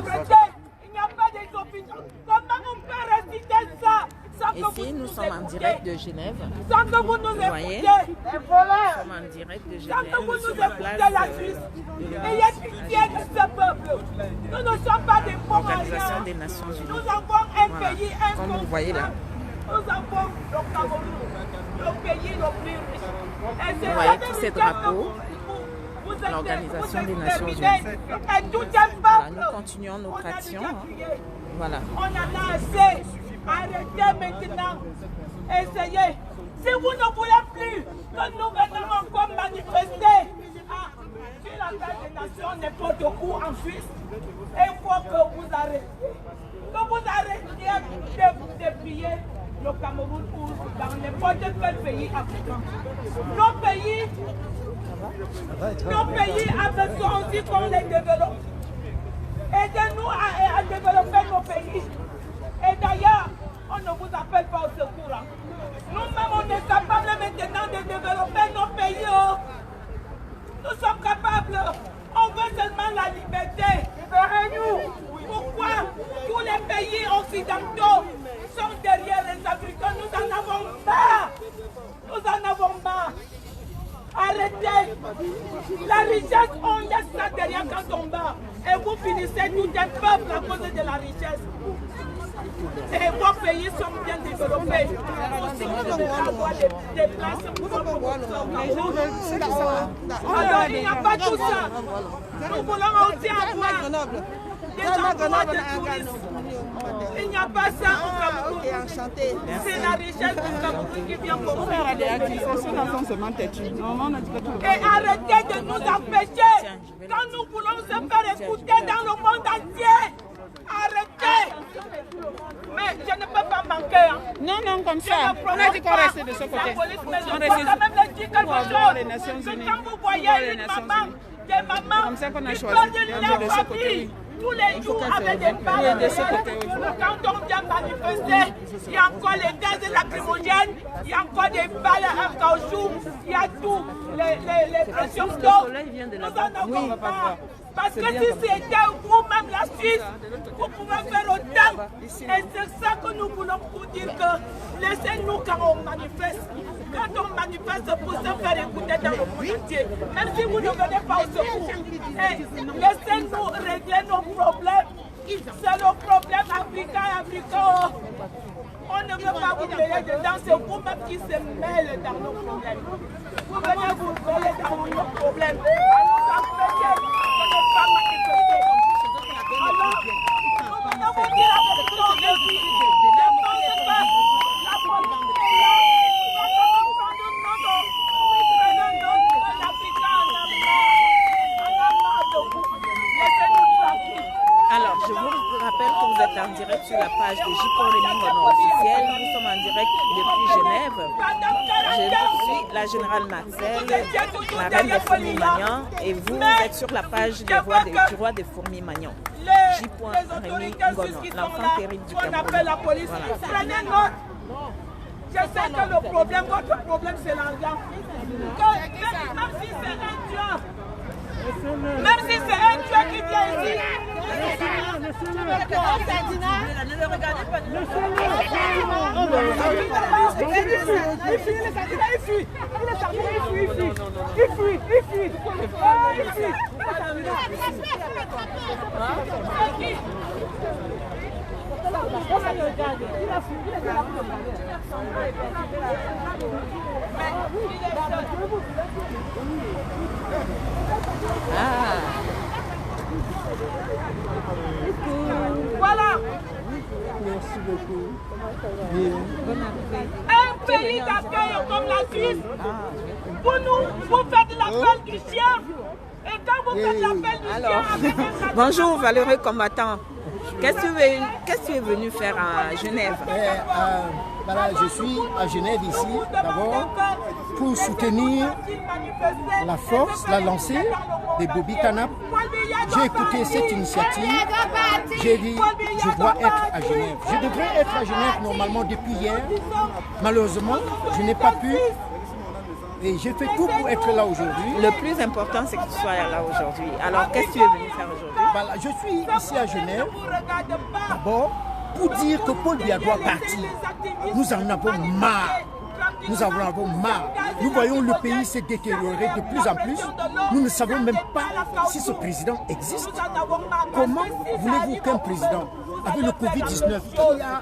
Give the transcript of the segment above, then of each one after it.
arrêtez. Il n'y a pas des opinions. Comment on peut réciter ça? Ici, nous sommes en direct de Genève. Sans que vous nous voyez, écoutez. nous sommes en direct de Sans que Genève vous nous sur la écoutez place la Suisse. Ayez pitié de ce peuple. Nous ne sommes pas des pauvres. l'Organisation des Nations Unies. Nous avons un Voilà. pays Comme vous voyez là. Nous avons le Cameroun, le pays le plus riche. Et c'est Vous voyez la tous ces vérité que drapeaux, vous êtes- l'Organisation vous des Nations exterminez. Unies. Et tout un Voilà, peuple. nous continuons On notre a action. déjà Hein. crié. Voilà. On en a assez. Arrêtez maintenant. Essayez. Si vous ne voulez plus que nous venons encore manifester sur la place des nations, n'importe où en Suisse, il faut que vous arrêtiez. Que vous arrêtiez de piller le Cameroun ou dans n'importe quel pays africain. Nos pays ont besoin aussi qu'on les développe. Aidez-nous à développer nos pays. Et d'ailleurs, on ne vous appelle pas au secours. Hein. Nous-mêmes, on est capables maintenant de développer nos pays. Oh. Nous sommes capables. On veut seulement la liberté. Libérez-nous. Pourquoi tous les pays occidentaux sont derrière les Africains? Nous en avons marre. Nous en avons marre. Arrêtez. La richesse, on laisse ça derrière quand on bat. Et vous finissez tout un peuple à cause de la richesse. Et vos pays sont bien développés. Aussi, vous devez avoir des places pour alors, il n'y a pas tout ça. Nous voulons aussi avoir des endroits de tourisme. Il n'y a pas ça au Cameroun. C'est la richesse du Cameroun qui vient pour nous. Et arrêtez de nous empêcher quand nous voulons se faire écouter dans le monde entier. Arrêtez! Mais je ne peux pas manquer. Hein. Non, non, comme ça. On a dit qu'on restait de ce côté. La police, mais je dois quand même leur dire quelque chose. Que quand vous voyez une maman, des mamans comme ça qu'on a qui choisi perdent de leur de ce côté. famille, tous les jours avec des balles. de ce côté, oui. Quand on vient manifester, il y a encore les gaz lacrymogènes, il y a encore des balles à caoutchouc, il y a tout, les pressions d'eau. Nous en avons pas. Parce que si c'était vous-même la Suisse, vous pouvez faire autant. Et c'est ça que nous voulons vous dire que laissez-nous quand on manifeste. Quand on manifeste pour se faire écouter dans le monde entier, même si vous ne venez pas au secours, laissez-nous régler nos problèmes. C'est le problème africain. On ne veut pas vous mêler dedans, c'est vous-même qui se mêlent dans nos problèmes. Vous venez vous mêler dans nos problèmes. À nous empêcher de ne pas manifester. Alors, nous venons vous dire la vérité aujourd'hui. Ne pensez pas la politique est là. Nous allons prendre notre l'Africain en marre de vous. Laissez-nous tranquille. Alors, je vous rappelle que vous êtes en direct sur la page de J.Paul Rémy officiel. Nous sommes en direct depuis Genève. Je suis la générale Marcel, la reine des fourmis Magnan, et vous êtes sur la page du roi des fourmis Magnan. J.Rémy Ngono, l'enfant terrible du Cameroun. On appelle la police. Prenez note. Je sais que le problème, votre problème, c'est l'argent. Même si c'est un Dieu. Même si c'est un Dieu qui vient ici. Ne le regardez pas. Voilà. Merci beaucoup. Un pays d'accueil comme la Suisse, vous faites l'appel du chien. Et quand vous faites l'appel du chien avec un Bonjour valeureux combattant. Qu'est-ce que tu es venu faire à Genève? Voilà, je suis à Genève ici, d'abord, pour soutenir la force, la lancée de Bobby Tanap. J'ai écouté cette initiative, j'ai dit, je dois être à Genève. Je devrais être à Genève normalement depuis hier. Malheureusement, je n'ai pas pu. Et j'ai fait tout pour être là aujourd'hui. Le plus important, c'est que tu sois là aujourd'hui. Alors, qu'est-ce que tu es venu faire aujourd'hui? Voilà, je suis ici à Genève, d'abord, pour dire que Paul Biya doit partir. Nous en avons marre. Nous en avons marre. Nous voyons le pays se détériorer de plus en plus. Nous ne savons même pas si ce président existe. Comment voulez-vous qu'un président, avec le Covid-19, qui a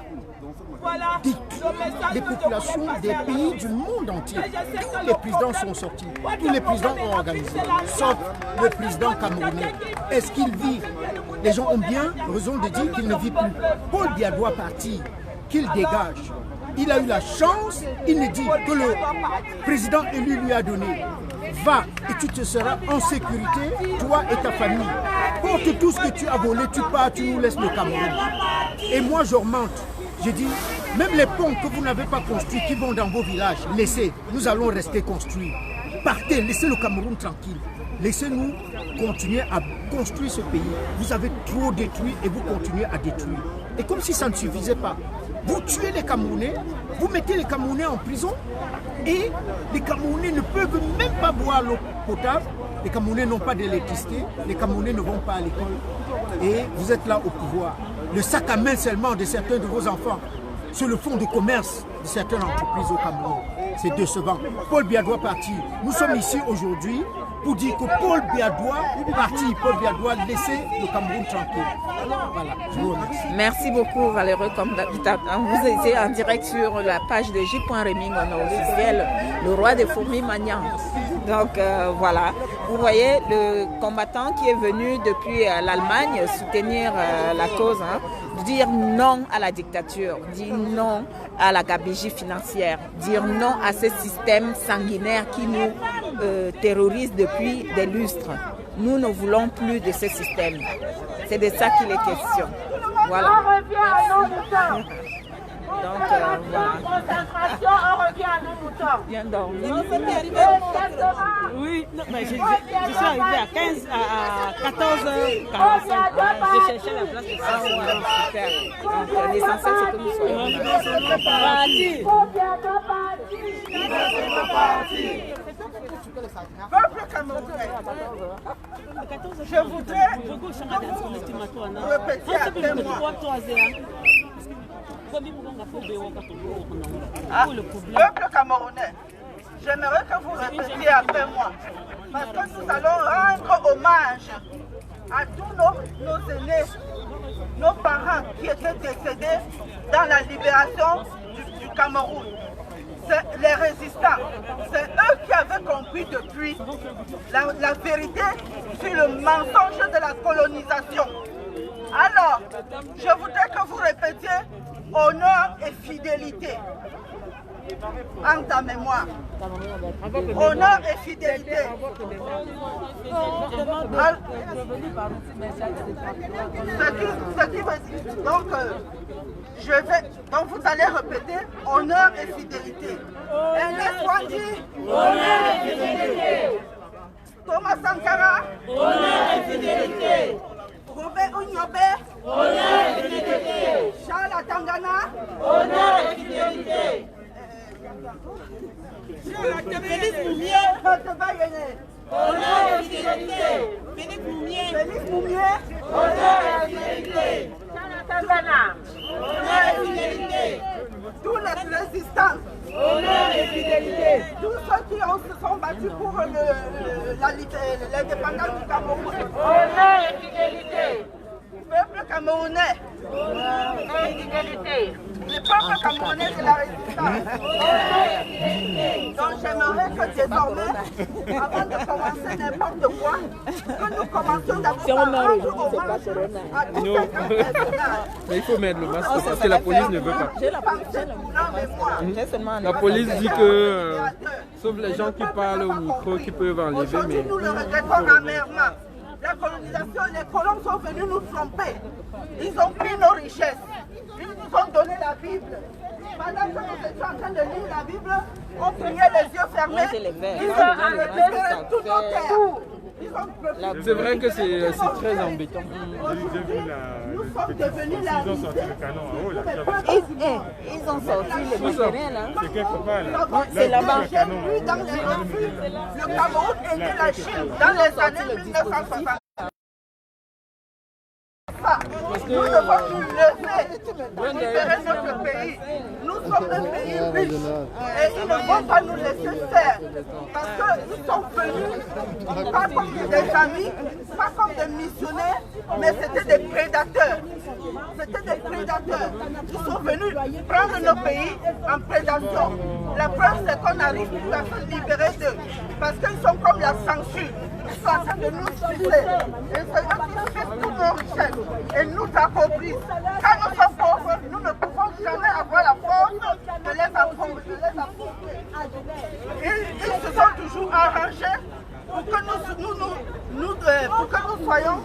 détruit les populations des pays du monde entier, tous les présidents sont sortis, tous les présidents ont organisé, sauf le président camerounais. Est-ce qu'il vit? Les gens ont bien raison de dire qu'il ne vit plus. Paul Biya doit partir, qu'il dégage. Il a eu la chance, il nous dit que le président élu lui a donné. Va et tu te seras en sécurité, toi et ta famille. Porte tout ce que tu as volé, tu pars, tu nous laisses le Cameroun. Et moi je remonte, je dis, même les ponts que vous n'avez pas construits, qui vont dans vos villages, laissez, nous allons rester construits. Partez, laissez le Cameroun tranquille. Laissez-nous continuer à construire ce pays. Vous avez trop détruit et vous continuez à détruire. Et comme si ça ne suffisait pas, vous tuez les Camerounais, vous mettez les Camerounais en prison et les Camerounais ne peuvent même pas boire l'eau potable. Les Camerounais n'ont pas d'électricité, les Camerounais ne vont pas à l'école et vous êtes là au pouvoir. Le sac à main seulement de certains de vos enfants sur le fonds de commerce de certaines entreprises au Cameroun. C'est décevant. Paul Biya doit partir. Nous sommes ici aujourd'hui pour dire que Paul Biya doit partir. Paul Biya doit laisser le Cameroun tranquille. Voilà, je vous remercie. Merci beaucoup Valerio. Comme d'habitude, vous étiez en direct sur la page de J.Rémy officiel, le roi des fourmis maniants. Donc voilà, vous voyez le combattant qui est venu depuis l'Allemagne soutenir la cause, dire non à la dictature, dire non à la gabegie financière, dire non à ce système sanguinaire qui nous terrorise depuis des lustres. Nous ne voulons plus de ce système. C'est de ça qu'il est question. Voilà. Donc, concentration, on revient à nos moutons. Bien dormi. Oui, non, mais je suis arrivé à 14h45. Je cherchais la place de ça. Super. Donc, l'essentiel, c'est que nous soyons Peuple camerounais, je voudrais répéter après moi. Peuple camerounais, j'aimerais que vous répétiez après moi, parce que nous allons rendre hommage à tous nos aînés, nos parents qui étaient décédés dans la libération du Cameroun. C'est les résistants, c'est eux qui avaient compris depuis la vérité sur le mensonge de la colonisation. Alors, je voudrais que vous répétiez honneur et fidélité en ta mémoire. Honneur et fidélité. Donc vous allez répéter honneur et fidélité. Ernest dit honneur et fidélité. Thomas Sankara, honneur et fidélité. Robert Unyobe, honneur et fidélité. Charles Atangana, honneur et fidélité. Félix Moumier, honneur et fidélité. Félix Moumier, honneur et fidélité. Charles Atangana, honneur et fidélité. Tous les résistants, honneur et fidélité. Tous ceux qui se sont battus pour l'indépendance du Cameroun, honneur et fidélité. Peuple camerounais, honneur et fidélité. Le peuple camerounais de la résistance, honneur et fidélité. Donc j'aimerais que désormais, avant de commencer n'importe quoi, que nous commencions d'abord à rendre hommage à tous ces grands personnages. Mais il faut mettre le masque parce que la police ne veut pas. La police dit que, sauf les gens qui parlent au micro, qui peuvent enlever. Aujourd'hui, nous le regrettons amèrement. La colonisation, les colons sont venus nous tromper. Ils ont pris nos richesses. Ils nous ont donné la Bible. Pendant que nous étions en train de lire la Bible, on priait les yeux fermés. Ils ont récupéré toutes nos terres. C'est vrai que c'est très embêtant. Nous sommes devenus la Ils ont sorti les matériels. C'est quelque part là. C'est là-bas. J'ai vu dans les revues, le Cameroun était la Chine dans les années 1960. pas. Nous devons nous lever pour libérer notre pays. Nous sommes un pays riche et ils ne vont pas nous laisser faire parce qu'ils sont venus pas comme des amis, pas comme des missionnaires, mais c'était des prédateurs. C'était des prédateurs. Ils sont venus prendre nos pays en prédation. La preuve, c'est qu'on n'arrive plus à se libérer d'eux parce qu'ils sont comme la censure. Ils sont en train de nous sucer. Et c'est eux qui sucent toutes nos richesses et nous appauvrissent. Quand nous sommes pauvres, nous ne pouvons jamais avoir la force de les appauvrir. Ils se sont toujours arrangés pour que nous soyons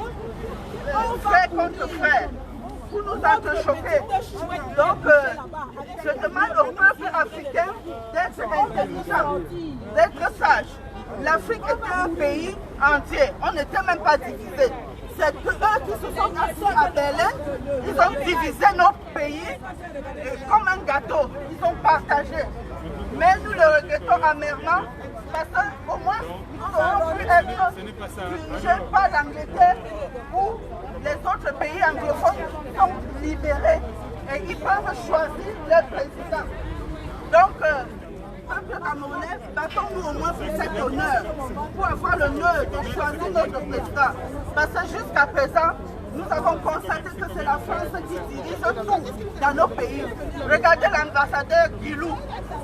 frères contre frères, pour nous entrechoquer. Donc, je demande au peuple africain d'être intelligent, d'être sage. L'Afrique était un pays entier, on n'était même pas divisé. C'est eux qui se sont assis à Berlin, ils ont divisé notre pays comme un gâteau, ils ont partagé. Mais nous le regrettons amèrement parce qu'au moins nous aurons pu être dirigés par l'Angleterre où les autres pays anglophones sont libérés et ils peuvent choisir leur président. Donc, peuple camerounais, battons-nous au moins pour cet honneur, pour avoir l'honneur de choisir notre président. Parce que jusqu'à présent, nous avons constaté que c'est la France qui dirige tout dans nos pays. Regardez l'ambassadeur Guilou,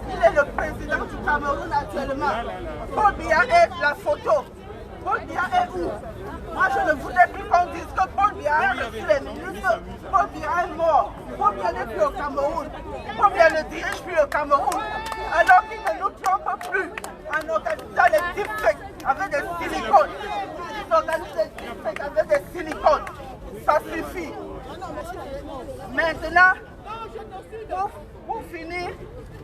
il est le président du Cameroun actuellement. Paul Biya est la photo. Paul Biya est où? Moi, je ne voudrais plus qu'on dise que Paul Biya a reçu les ministres. Paul Biya est mort. Paul Biya n'est plus au Cameroun. Paul Biya ne dirige plus au Cameroun. Alors qu'il ne nous trompe plus en organisant les deepfakes avec des silicones. Ils organisent des deepfakes avec des silicones. Ça suffit. Maintenant, pour finir,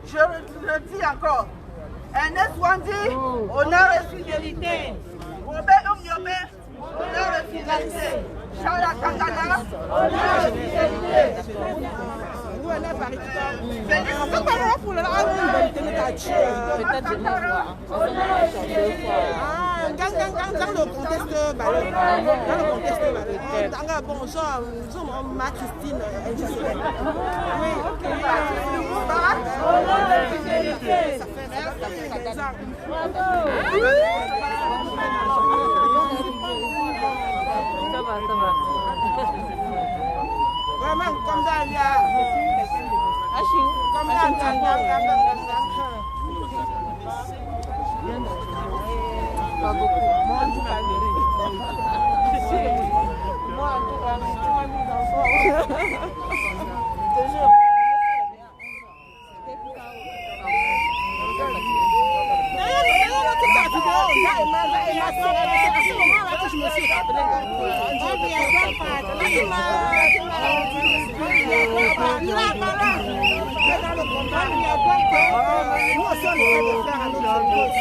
je le dis encore. Ernest Wandi, honneur et fidélité. Robert Omniobé, honneur et fidélité. Charles Kangana, honneur et fidélité. Dans le contexte bonjour, nous sommes ma Christine. Oui, ok. Ça va. Vraiment, comme ça, il y a... Pas beaucoup. Moi, en tout cas,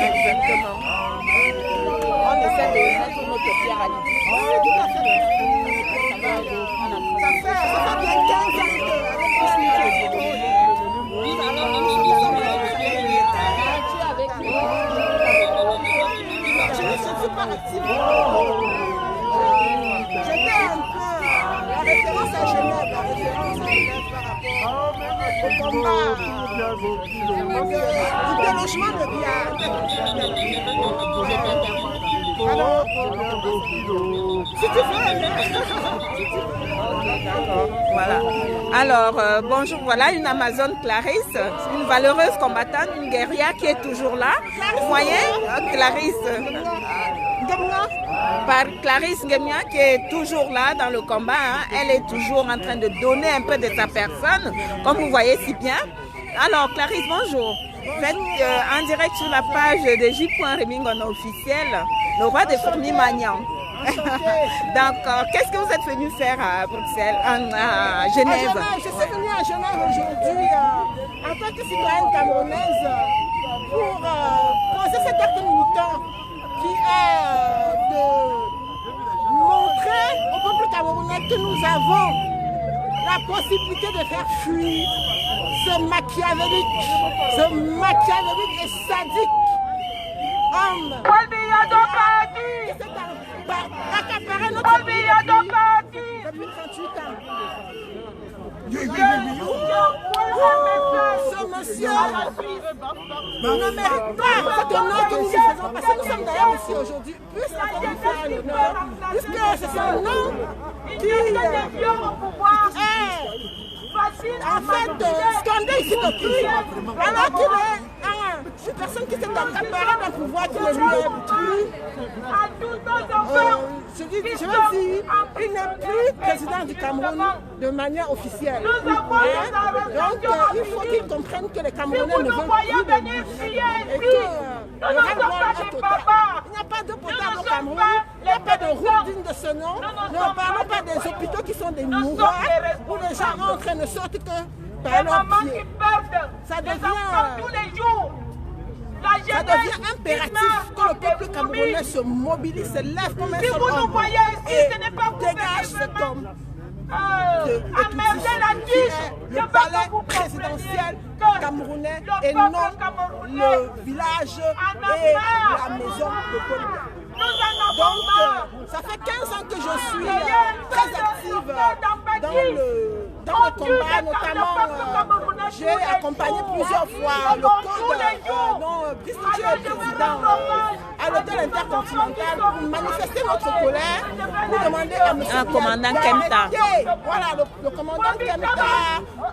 exactement. On essaie de mettre notre pierre à Voilà. Alors, bonjour, voilà une Amazone Clarisse, une valeureuse combattante, une guerrière qui est toujours là. Vous voyez, Clarisse, Clarisse Ngemia qui est toujours là dans le combat. Hein. Elle est toujours en train de donner un peu de sa personne, comme vous voyez si bien. Alors, Clarisse, bonjour. Vous êtes en direct sur la page de J.Remingono officiel, le roi des fourmis Magnan. Donc, qu'est-ce que vous êtes venu faire à Bruxelles, à Genève? Je suis venue à Genève aujourd'hui en tant que citoyenne camerounaise pour poser cet acte militant qui est de montrer au peuple camerounais que nous avons la possibilité de faire fuir ce machiavélique et sadique homme qui s'est accaparé notre pays depuis 38 monsieur ne mérite pas cet honneur que nous lui faisons, parce que nous sommes d'ailleurs ici aujourd'hui, puisque nous faire un honneur, puisque c'est son nom qui est en fait scandé ici depuis, alors qu'il est une personne qui s'est accaparée d'un pouvoir qui ne lui est plus. Je veux dire, il n'est plus président du Cameroun de manière officielle. Donc il faut qu'il comprenne que les Camerounais ne veulent plus de lui et que le ras-le-bol est total. Il n'y a pas d'eau potable au Cameroun, il n'y a pas de route digne de ce nom, ne parlons pas des hôpitaux qui sont des mouroirs où les gens entrent et ne sortent que par leurs pieds. Ça devient impératif que le peuple camerounais se mobilise, se lève comme un seul homme et dégage cet homme le palais présidentiel camerounais et non le village et la maison de Paul. Donc, ça fait 15 ans que je suis très active dans le combat, notamment j'ai accompagné plusieurs fois le code dont Christian est président à l'hôtel intercontinental pour manifester notre colère, pour demander à M. commandant Kempta. Voilà, le commandant Kempta,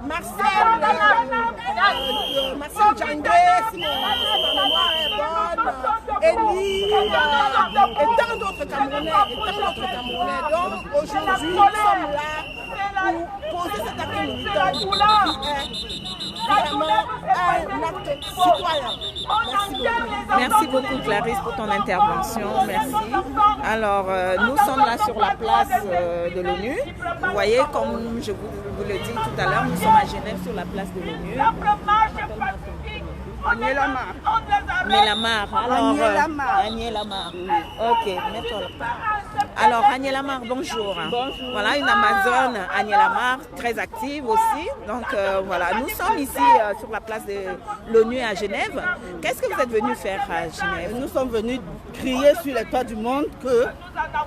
Marcel Djangé, si ma mémoire est bonne, Elie, et tant d'autres Camerounais, Donc aujourd'hui, nous sommes là pour poser cet acte militant qui est vraiment un acte citoyen. Merci beaucoup Clarisse pour ton intervention, merci. Alors nous sommes là sur la place de l'ONU. Vous voyez, comme je vous le dis tout à l'heure, nous sommes à Genève sur la place de l'ONU. Agnès Lamar. Agnès Lamar. Ok, mets-toi là. Alors, Agnès Lamar, bonjour. Bonjour. Voilà, une Amazone, Agnès Lamar, très active aussi. Donc, voilà, nous sommes ici sur la place de l'ONU à Genève. Qu'est-ce que vous êtes venu faire à Genève? Nous sommes venus crier sur les toits du monde que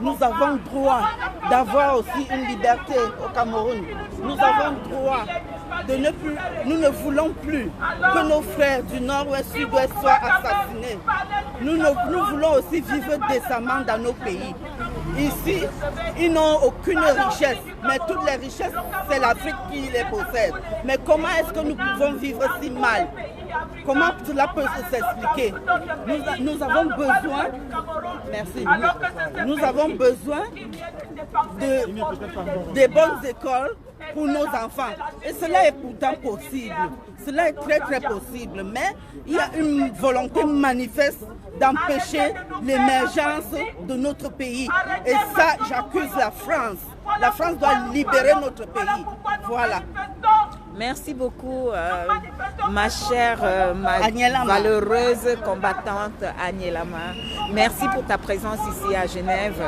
nous avons droit d'avoir aussi une liberté au Cameroun. Nous avons droit de ne plus, nous ne voulons plus que nos frères du nord-ouest, sud-ouest soient assassinés. Nous voulons aussi vivre décemment dans nos pays. Ici, ils n'ont aucune richesse, mais toutes les richesses, c'est l'Afrique qui les possède. Mais comment est-ce que nous pouvons vivre si mal? Comment cela peut s'expliquer? Nous avons besoin, merci, nous avons besoin de bonnes écoles pour nos enfants. Et cela est pourtant possible. Cela est très très possible. Mais il y a une volonté manifeste d'empêcher l'émergence de notre pays. Et ça, j'accuse la France. La France doit libérer notre pays. Voilà. Merci beaucoup, ma chère, valeureuse combattante Agnès Lamar. Merci pour ta présence ici à Genève.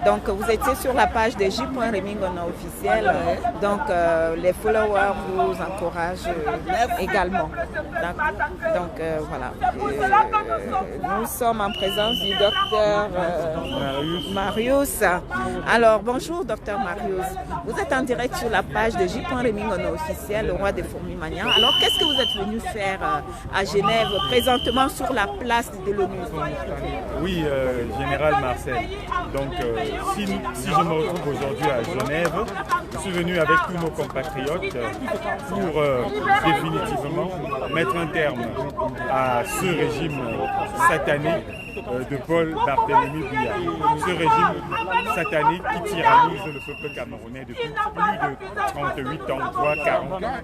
Donc, vous étiez sur la page de J.Remingono officiel. Donc, les followers vous encouragent également. Donc, voilà. Nous sommes en présence du docteur Marius. Alors, bonjour, docteur Marius. Vous êtes en direct sur la page de J.Remingono officiel. Le roi des fourmis maniants. Alors, qu'est-ce que vous êtes venu faire à Genève, présentement sur la place de l'ONU? Oui, Général Marcel. Donc, si je me retrouve aujourd'hui à Genève, je suis venu avec tous nos compatriotes pour définitivement mettre un terme à ce régime satanique de Paul Barthélémy Biya. Ce régime satanique qui tyrannise le peuple camerounais depuis plus de 38 ans, voire 40 ans.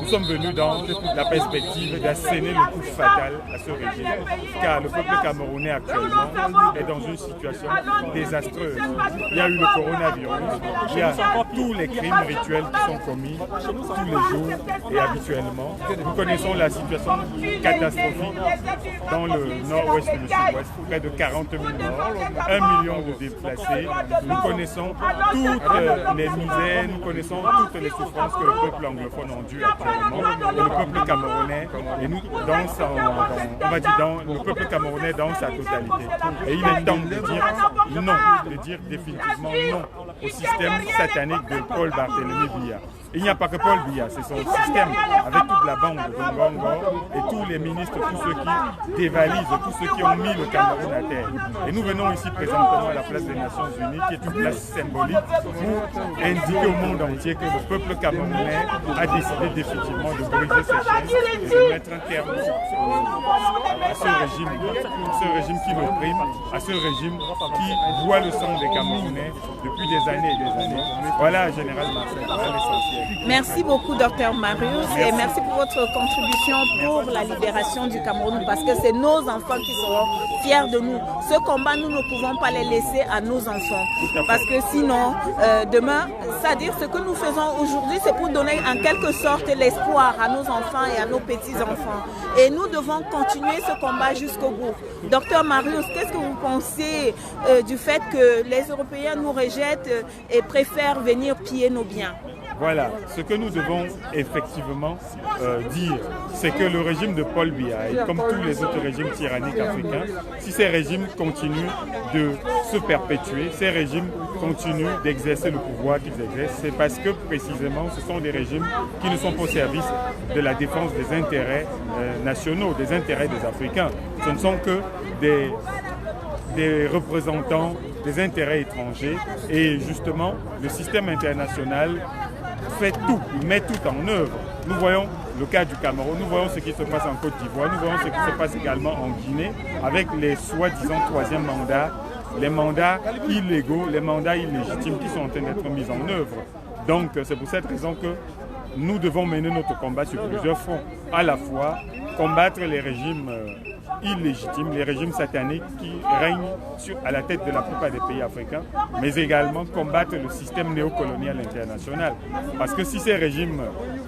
Nous sommes venus dans la perspective d'asséner le coup fatal à ce régime, car le peuple camerounais actuellement est dans une situation désastreuse. Il y a eu le coronavirus, il y a tous les crimes rituels qui sont commis tous les jours et habituellement. Nous connaissons la situation catastrophique dans le nord nord-ouest et le sud-ouest, près de 40 000 morts, 1 million de déplacés. Nous connaissons toutes les misères, nous connaissons toutes les souffrances que le peuple anglophone endure actuellement, et le peuple camerounais, et nous, le peuple camerounais dans sa totalité. Et il est temps de dire non, de dire définitivement non au système satanique de Paul Barthélémy Biya. Il n'y a pas que Paul Biya, c'est son système avec toute la bande de Ngongo et tous les ministres, tous ceux qui dévalisent, tous ceux qui ont mis le Cameroun à terre. Et nous venons ici présentement à la place des Nations Unies, qui est une place symbolique, pour indiquer au monde entier que le peuple camerounais a décidé définitivement de briser ses chaînes et de mettre un terme à ce régime qui l'opprime, à ce régime qui boit le sang des Camerounais depuis des années et des années. Voilà, Général Marcel, voilà l'essentiel. Merci beaucoup, Dr Marius, et merci pour votre contribution pour la libération du Cameroun, parce que c'est nos enfants qui seront fiers de nous. Ce combat, nous ne pouvons pas les laisser à nos enfants, parce que sinon, demain, c'est-à-dire ce que nous faisons aujourd'hui, c'est pour donner en quelque sorte l'espoir à nos enfants et à nos petits-enfants. Et nous devons continuer ce combat jusqu'au bout. Dr Marius, qu'est-ce que vous pensez du fait que les Européens nous rejettent et préfèrent venir piller nos biens? Voilà, ce que nous devons effectivement dire, c'est que le régime de Paul Biya, et comme tous les autres régimes tyranniques africains, si ces régimes continuent de se perpétuer, ces régimes continuent d'exercer le pouvoir qu'ils exercent, c'est parce que précisément ce sont des régimes qui ne sont pas au service de la défense des intérêts nationaux, des intérêts des Africains. Ce ne sont que des représentants des intérêts étrangers, et justement le système international fait tout, il met tout en œuvre. Nous voyons le cas du Cameroun, nous voyons ce qui se passe en Côte d'Ivoire, nous voyons ce qui se passe également en Guinée avec les soi-disant troisième mandats, les mandats illégaux, les mandats illégitimes qui sont en train d'être mis en œuvre. Donc c'est pour cette raison que nous devons mener notre combat sur plusieurs fronts. À la fois combattre les régimes illégitimes, les régimes sataniques qui règnent à la tête de la plupart des pays africains, mais également combattre le système néocolonial international. Parce que si ces régimes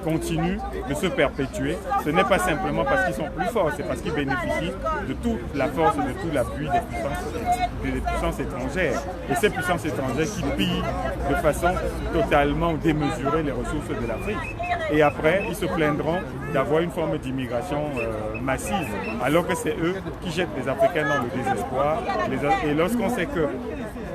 continuent de se perpétuer, ce n'est pas simplement parce qu'ils sont plus forts, c'est parce qu'ils bénéficient de toute la force et de tout l'appui des puissances étrangères. Et ces puissances étrangères qui pillent de façon totalement démesurée les ressources de l'Afrique. Et après, ils se plaindront d'avoir une forme d'immigration massive, alors que c'est eux qui jettent les Africains dans le désespoir. Et lorsqu'on sait que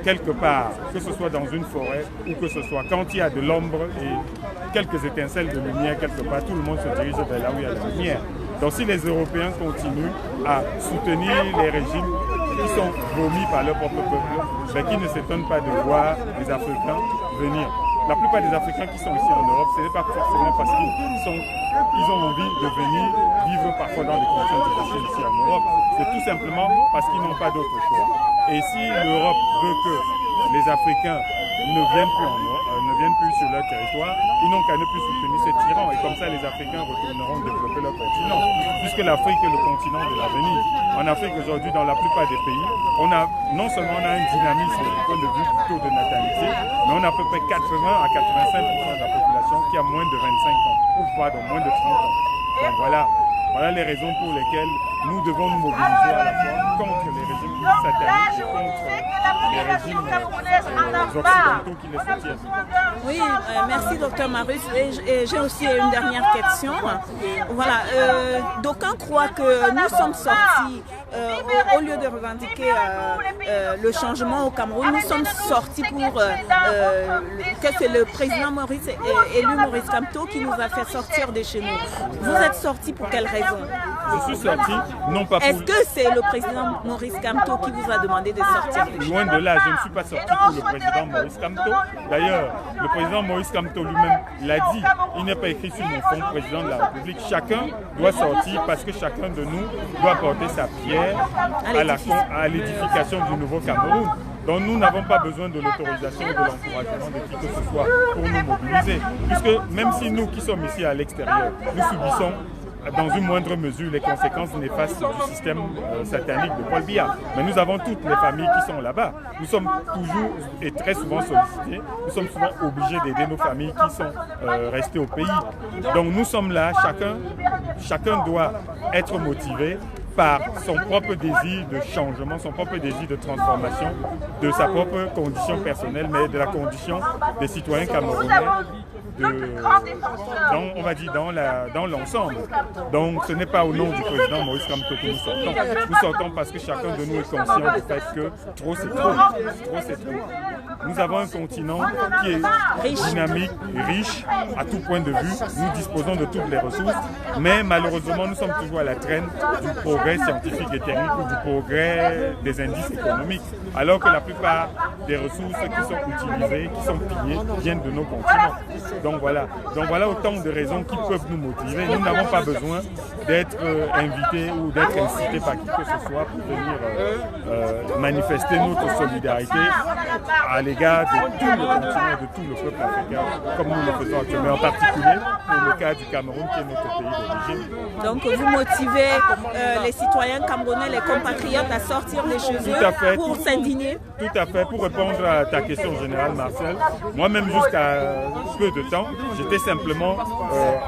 quelque part, que ce soit dans une forêt ou que ce soit quand il y a de l'ombre et quelques étincelles de lumière quelque part, tout le monde se dirige vers là où il y a la lumière. Donc si les Européens continuent à soutenir les régimes qui sont vomis par leur propre peuple, ben, qui ne s'étonnent pas de voir les Africains venir. La plupart des Africains qui sont ici en Europe, ce n'est pas forcément parce qu'ils ont envie de venir vivre parfois dans des conditions difficiles ici en Europe. C'est tout simplement parce qu'ils n'ont pas d'autre choix. Et si l'Europe veut que les Africains ne viennent plus en Europe, ne viennent plus sur leur territoire, ils n'ont qu'à ne plus soutenir ces tyrans. Et comme ça, les Africains retourneront développer leur continent. Puisque l'Afrique est le continent de l'avenir. En Afrique, aujourd'hui, dans la plupart des pays, non seulement on a un dynamisme du point de vue du taux de natalité, mais on a à peu près 80 à 85% de la population qui a moins de 25 ans, ou pardon, moins de 30 ans. Donc voilà les raisons pour lesquelles nous devons nous mobiliser à la fois contre les régimes sataniques et contre les régimes occidentaux qui les soutiennent. Oui, merci Dr Marius. Et j'ai aussi une dernière question. Voilà, d'aucuns croient que nous sommes sortis, au lieu de revendiquer le changement au Cameroun, nous sommes sortis pour que c'est le président élu Maurice Kamto qui nous a fait sortir de chez nous. Vous êtes sortis pour quelle raison? Je suis sorti, non pas pour... Est-ce que c'est le président Maurice Kamto qui vous a demandé de sortir de chez nous? Loin de là, je ne suis pas sorti pour le président Maurice Kamto. D'ailleurs, le président Maurice Kamto lui-même l'a dit, il n'est pas écrit sur mon front président de la République. Chacun doit sortir parce que chacun de nous doit porter sa pierre à l'édification du nouveau Cameroun. Donc nous n'avons pas besoin de l'autorisation ou de l'encouragement de qui que ce soit pour nous mobiliser. Puisque même si nous qui sommes ici à l'extérieur, nous subissons dans une moindre mesure les conséquences néfastes du système satanique de Paul Biya. Mais nous avons toutes les familles qui sont là-bas. Nous sommes toujours et très souvent sollicités. Nous sommes souvent obligés d'aider nos familles qui sont restées au pays. Donc nous sommes là, chacun doit être motivé par son propre désir de changement, son propre désir de transformation de sa propre condition personnelle, mais de la condition des citoyens camerounais, on va dire dans l'ensemble. Donc ce n'est pas au nom du président Maurice Kamto que nous sortons. Nous sortons parce que chacun de nous est conscient du fait que trop c'est trop. Trop c'est trop. Nous avons un continent qui est dynamique, riche à tout point de vue. Nous disposons de toutes les ressources, mais malheureusement nous sommes toujours à la traîne du progrès scientifique et technique ou du progrès des indices économiques, alors que la plupart des ressources qui sont utilisées, qui sont pillées, viennent de nos continents. Donc voilà autant de raisons qui peuvent nous motiver. Nous n'avons pas besoin d'être invités ou d'être incités par qui que ce soit pour venir manifester notre solidarité à l'égard de tout le continent et de tout le peuple africain, comme nous le faisons actuellement, en particulier pour le cas du Cameroun qui est notre pays d'origine. Donc vous motivez les citoyens camerounais, les compatriotes à sortir de chez eux pour s'indigner? Tout à fait, pour répondre à ta question générale Marcel, moi-même jusqu'à peu de temps, j'étais simplement,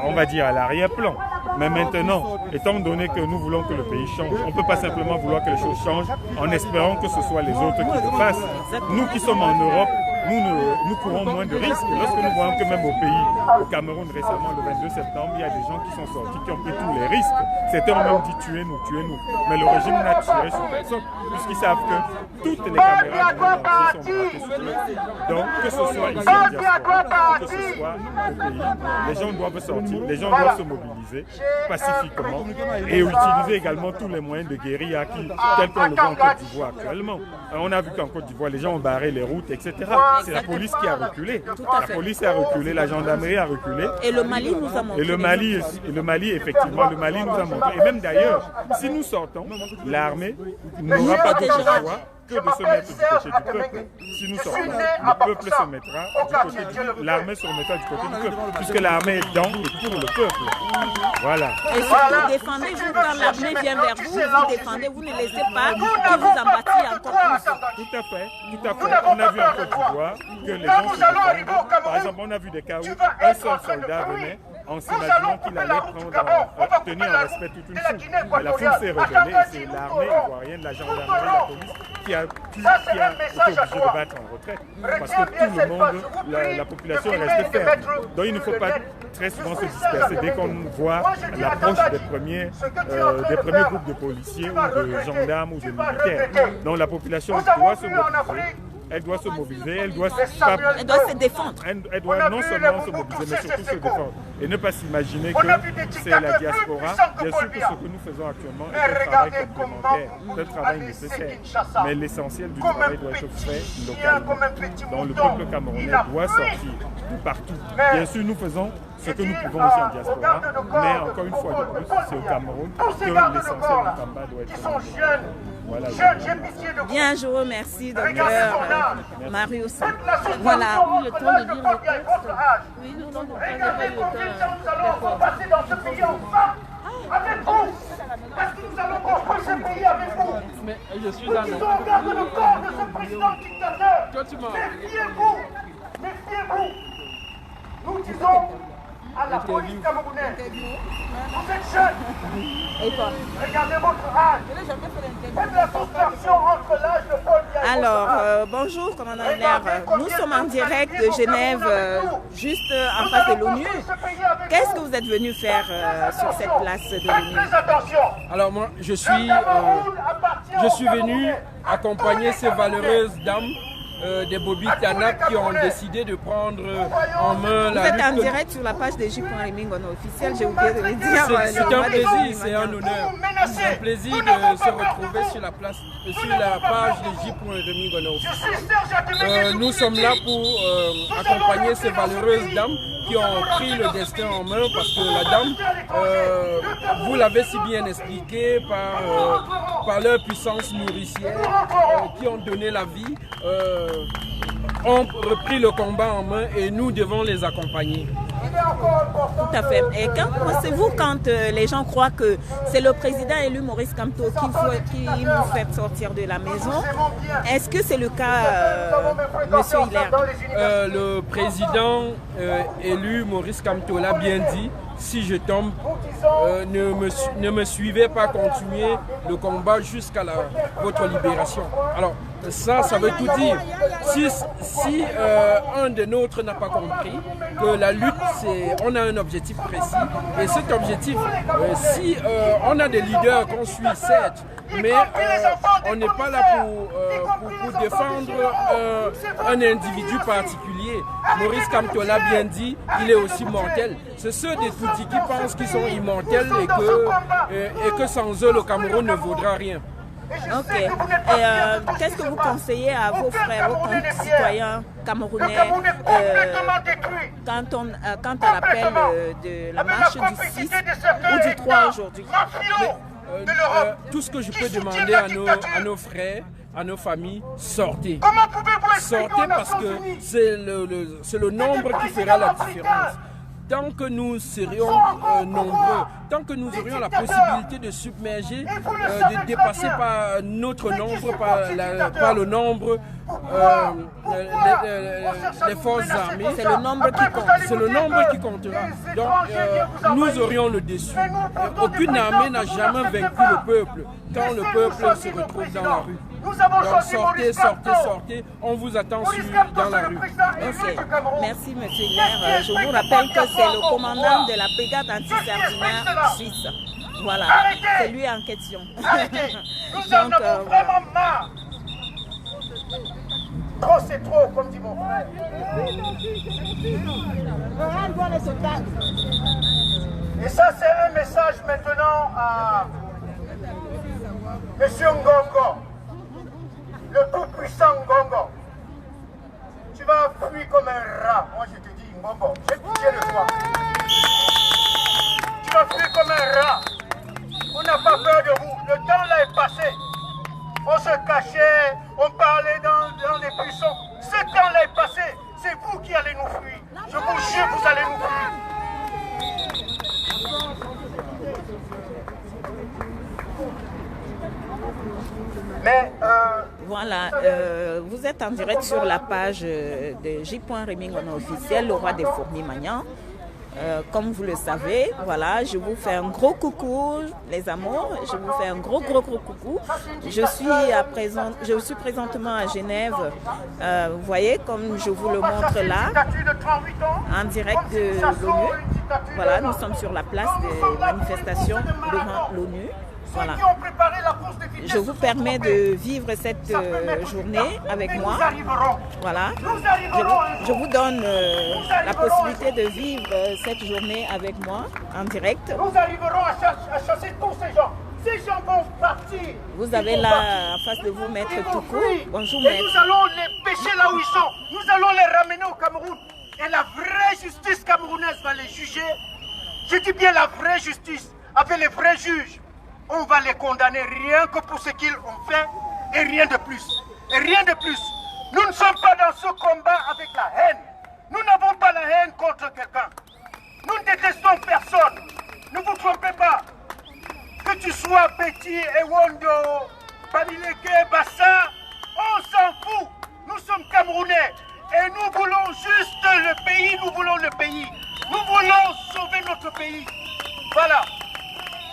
on va dire, à l'arrière-plan. Mais maintenant, étant donné que nous voulons que le pays change, on ne peut pas simplement vouloir que les choses changent en espérant que ce soit les autres qui le fassent. Nous qui sommes en Europe, nous courons moins de risques. Lorsque nous voyons que même au pays, au Cameroun récemment, le 22 septembre, il y a des gens qui sont sortis, qui ont pris tous les risques. Certains ont même dit tuez-nous, tuez-nous. Mais le régime n'a tiré sur personne, puisqu'ils savent que toutes les caméras du monde entier sont braquées sur eux. Donc, que ce soit ici en diaspora, que ce soit au pays, les gens doivent sortir, les gens doivent se mobiliser pacifiquement et utiliser également tous les moyens de guérilla tels qu'on le voit en Côte d'Ivoire actuellement. On a vu qu'en Côte d'Ivoire, les gens ont barré les routes, etc. C'est la police qui a reculé. La police a reculé, la gendarmerie a reculé. Et le Mali nous a montré. Et le Mali, effectivement, le Mali nous a montré. Et même d'ailleurs, si nous sortons, l'armée n'aura pas d'autre choix que de se mettre du côté du peuple. Si nous sortons, le peuple se mettra du côté du l'armée se remettra du côté du peuple, puisque l'armée est dans et pour le peuple. Voilà. Et surtout, défendez-vous quand l'armée vient vers vous, vous défendez, vous ne laissez pas qu'ils vous en bâtissent encore plus. Tout à fait, tout à fait. On a vu en Côte d'Ivoire que les gens se défendent. Par exemple, on a vu des cas où un seul soldat venait en s'imaginant qu'il allait tenir en respect toute une foule. Mais la foule s'est rebellée et c'est l'armée ivoirienne, la gendarmerie, la police qui a été obligée de battre en retraite. Parce que tout le monde, la population est restée ferme. Donc il ne faut pas très souvent se disperser dès qu'on voit l'approche des premiers groupes de policiers ou de gendarmes ou de militaires. Donc la population doit se mobiliser. Elle doit se mobiliser, elle doit se défendre. Elle doit non seulement se mobiliser, mais surtout se défendre. Et ne pas s'imaginer que c'est la diaspora. Bien sûr que ce que nous faisons actuellement est un travail complémentaire, un travail nécessaire. Mais l'essentiel du travail doit être fait localement. Donc le peuple camerounais doit sortir de partout. Bien sûr, nous faisons ce que nous pouvons aussi en diaspora, mais encore une fois de plus, c'est au Cameroun que l'essentiel du combat doit être fait. Voilà. Bien, je vous remercie, docteur Marius. Voilà. Le temps de dire le texte. Oui, non, pas eu le temps. Passer dans ce pays ensemble, avec vous, parce que nous allons construire ce pays avec vous. Mais je suis nous disons, garde le corps de ce président dictateur. Méfiez-vous, méfiez-vous. Nous disons à la police camerounaise, vous êtes jeunes, regardez votre âge, faites la comparaison entre l'âge de Paul Biya. Alors, bonjour, commandant Hilaire. Nous sommes en direct de Genève, juste en face de l'ONU. Qu'est-ce que vous êtes venu faire sur cette place de l'ONU? Alors moi, je suis venu accompagner ces valeureuses dames des Bobby Tanap qui ont décidé de prendre en main la lutte. Vous êtes en direct sur la page de J.Rémy officiel, j'ai oublié de le dire. C'est un plaisir, c'est un honneur. C'est un plaisir de se retrouver sur la page de J.Rémy officiel. Nous sommes là pour accompagner ces valeureuses dames qui ont pris le destin en main parce que la dame, vous l'avez si bien expliqué, par leur puissance nourricière, qui ont donné la vie, ont repris le combat en main et nous devons les accompagner. Tout à fait. Et qu'en pensez-vous quand les gens croient que c'est le président élu Maurice Kamto qui nous fait sortir de la maison? Est-ce que c'est le cas, monsieur Hilaire? Le président élu Maurice Kamto l'a bien dit, si je tombe, ne me suivez pas continuer le combat jusqu'à votre libération. Alors, ça veut tout dire. Si un des nôtres n'a pas compris que la lutte, on a un objectif précis, et cet objectif, si on a des leaders qu'on suit, certes, mais on n'est pas là pour défendre un individu particulier. Maurice Kamto l'a bien dit, il est aussi mortel. C'est ceux des Tutsis qui pensent qu'ils sont immortels et que sans eux, le Cameroun ne vaudra rien. Ok. Et qu'est-ce que vous conseillez à vos frères, vos concitoyens camerounais quant à l'appel de la marche du 6 ou du 3 aujourd'hui? Tout ce que je peux demander à nos frères, à nos familles, sortez. Sortez parce que c'est le nombre qui fera la différence. Tant que nous serions nombreux, tant que nous aurions la possibilité de submerger, de dépasser par notre nombre, par le nombre, les forces armées, c'est le nombre qui compte. C'est le nombre qui comptera. Donc nous aurions le dessus. Aucune armée n'a jamais vaincu le peuple quand le peuple se retrouve dans la rue. Donc sortez, sortez, sortez, on vous attend dans la rue. Okay. Merci monsieur Guerre. Je vous rappelle que c'est le commandant de la brigade anti-sardinaire suisse. Voilà, c'est lui en question. Nous en avons vraiment marre. Trop c'est trop, comme dit mon frère. Et ça c'est un message maintenant à M. Ngongo. Le tout-puissant Ngongo, tu vas fuir comme un rat. Moi je te dis Ngongo, j'ai pitié de toi. Tu vas fuir comme un rat. On n'a pas peur de vous. Le temps là est passé. On se cachait, on parlait dans les buissons. Ce temps là est passé. C'est vous qui allez nous fuir. Je vous jure, vous allez nous fuir. Mais voilà, vous êtes en direct sur la page de J.Remingona officiel, le roi des fourmis Magnan. Comme vous le savez, voilà, je vous fais un gros coucou, les amours. Je vous fais un gros coucou. Je suis présentement à Genève. Vous voyez, comme je vous le montre là, en direct de l'ONU. Voilà, nous sommes sur la place des manifestations devant l'ONU. Voilà. Je vous permets de vivre cette journée avec moi. Voilà. Je vous donne la possibilité de vivre cette journée avec moi en direct. Nous arriverons à chasser tous ces gens. Ces gens vont partir. Vous avez là en face de vous Maître Toukou. Bonjour et Maître. nous allons les pêcher là où ils sont. Nous allons les ramener au Cameroun. Et la vraie justice camerounaise va les juger. Je dis bien la vraie justice, avec les vrais juges. On va les condamner rien que pour ce qu'ils ont fait et rien de plus. Et rien de plus. Nous ne sommes pas dans ce combat avec la haine. Nous n'avons pas la haine contre quelqu'un. Nous ne détestons personne. Ne vous trompez pas. Que tu sois Betty, Ewondo, Bamileke, Bassa, on s'en fout. Nous sommes Camerounais et nous voulons juste le pays, nous voulons le pays. Nous voulons sauver notre pays. Voilà.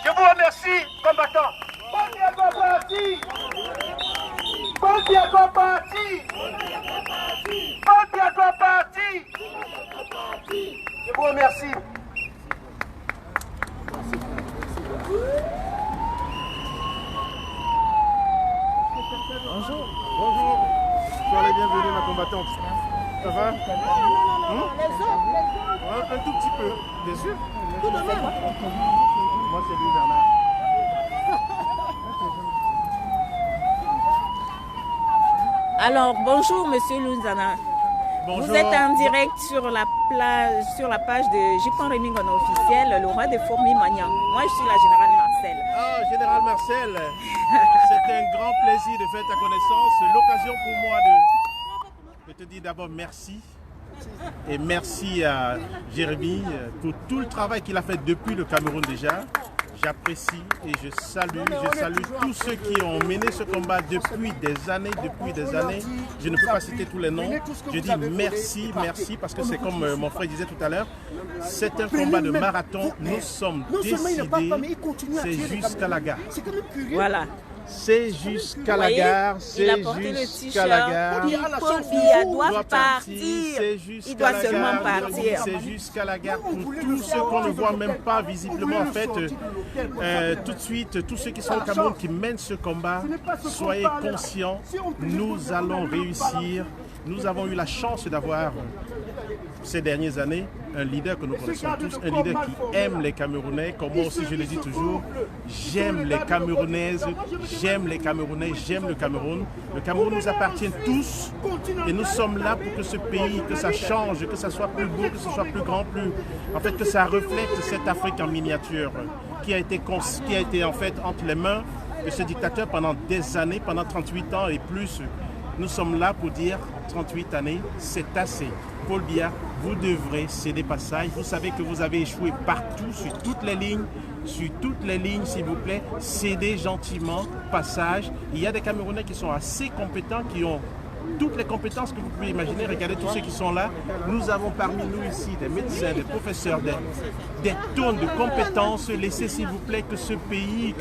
Je vous remercie, combattants. Bon Diago parti. Bon Diago parti. Bon Diago parti. Je vous remercie. Bonjour. Bonjour. Soyez les bienvenus, ma combattante. Ça va? Un tout petit peu, bien sûr. Tout de même. Moi, c'est lui, Bernard. Alors, bonjour Monsieur Lunzana. Bonjour. Vous êtes en direct sur la page de J.Remingona officiel, le roi des fourmis Magnan. Moi, je suis la générale Marcel. Ah, Général Marcel, c'est un grand plaisir de faire ta connaissance. C'est l'occasion pour moi de te dire d'abord merci. Et merci à Jérémy pour tout le travail qu'il a fait depuis le Cameroun déjà. j'apprécie et je salue tous ceux qui ont mené ce combat depuis des années. Je ne peux pas citer tous les noms. Je dis merci, parce que c'est comme mon frère disait tout à l'heure, c'est un combat de marathon. Nous sommes décidés, c'est jusqu'à la gare. Voilà. C'est jusqu'à la gare, c'est jusqu'à la gare. Paul Biya doit partir. Il doit seulement partir. C'est jusqu'à la gare pour tous ceux qu'on ne voit même pas visiblement. En fait, tout de suite, tous ceux qui sont au Cameroun, qui mènent ce combat, soyez conscients, nous allons réussir. Nous avons eu la chance d'avoir, ces dernières années, un leader que nous connaissons tous, un leader qui aime les Camerounais, comme moi aussi je le dis toujours, j'aime les Camerounaises, j'aime les Camerounais, j'aime le Cameroun. Le Cameroun nous appartient tous et nous sommes là pour que ce pays, que ça change, que ça soit plus beau, que ce soit plus grand, en fait que ça reflète cette Afrique en miniature qui a été en fait entre les mains de ce dictateur pendant des années, pendant 38 ans et plus. Nous sommes là pour dire 38 années, c'est assez. Paul Biya, vous devrez céder passage. Vous savez que vous avez échoué partout, sur toutes les lignes, s'il vous plaît. Cédez gentiment passage. Il y a des Camerounais qui sont assez compétents, qui ont toutes les compétences que vous pouvez imaginer. Regardez tous ceux qui sont là. Nous avons parmi nous ici des médecins, des professeurs, des tonnes de compétences. Laissez s'il vous plaît que ce pays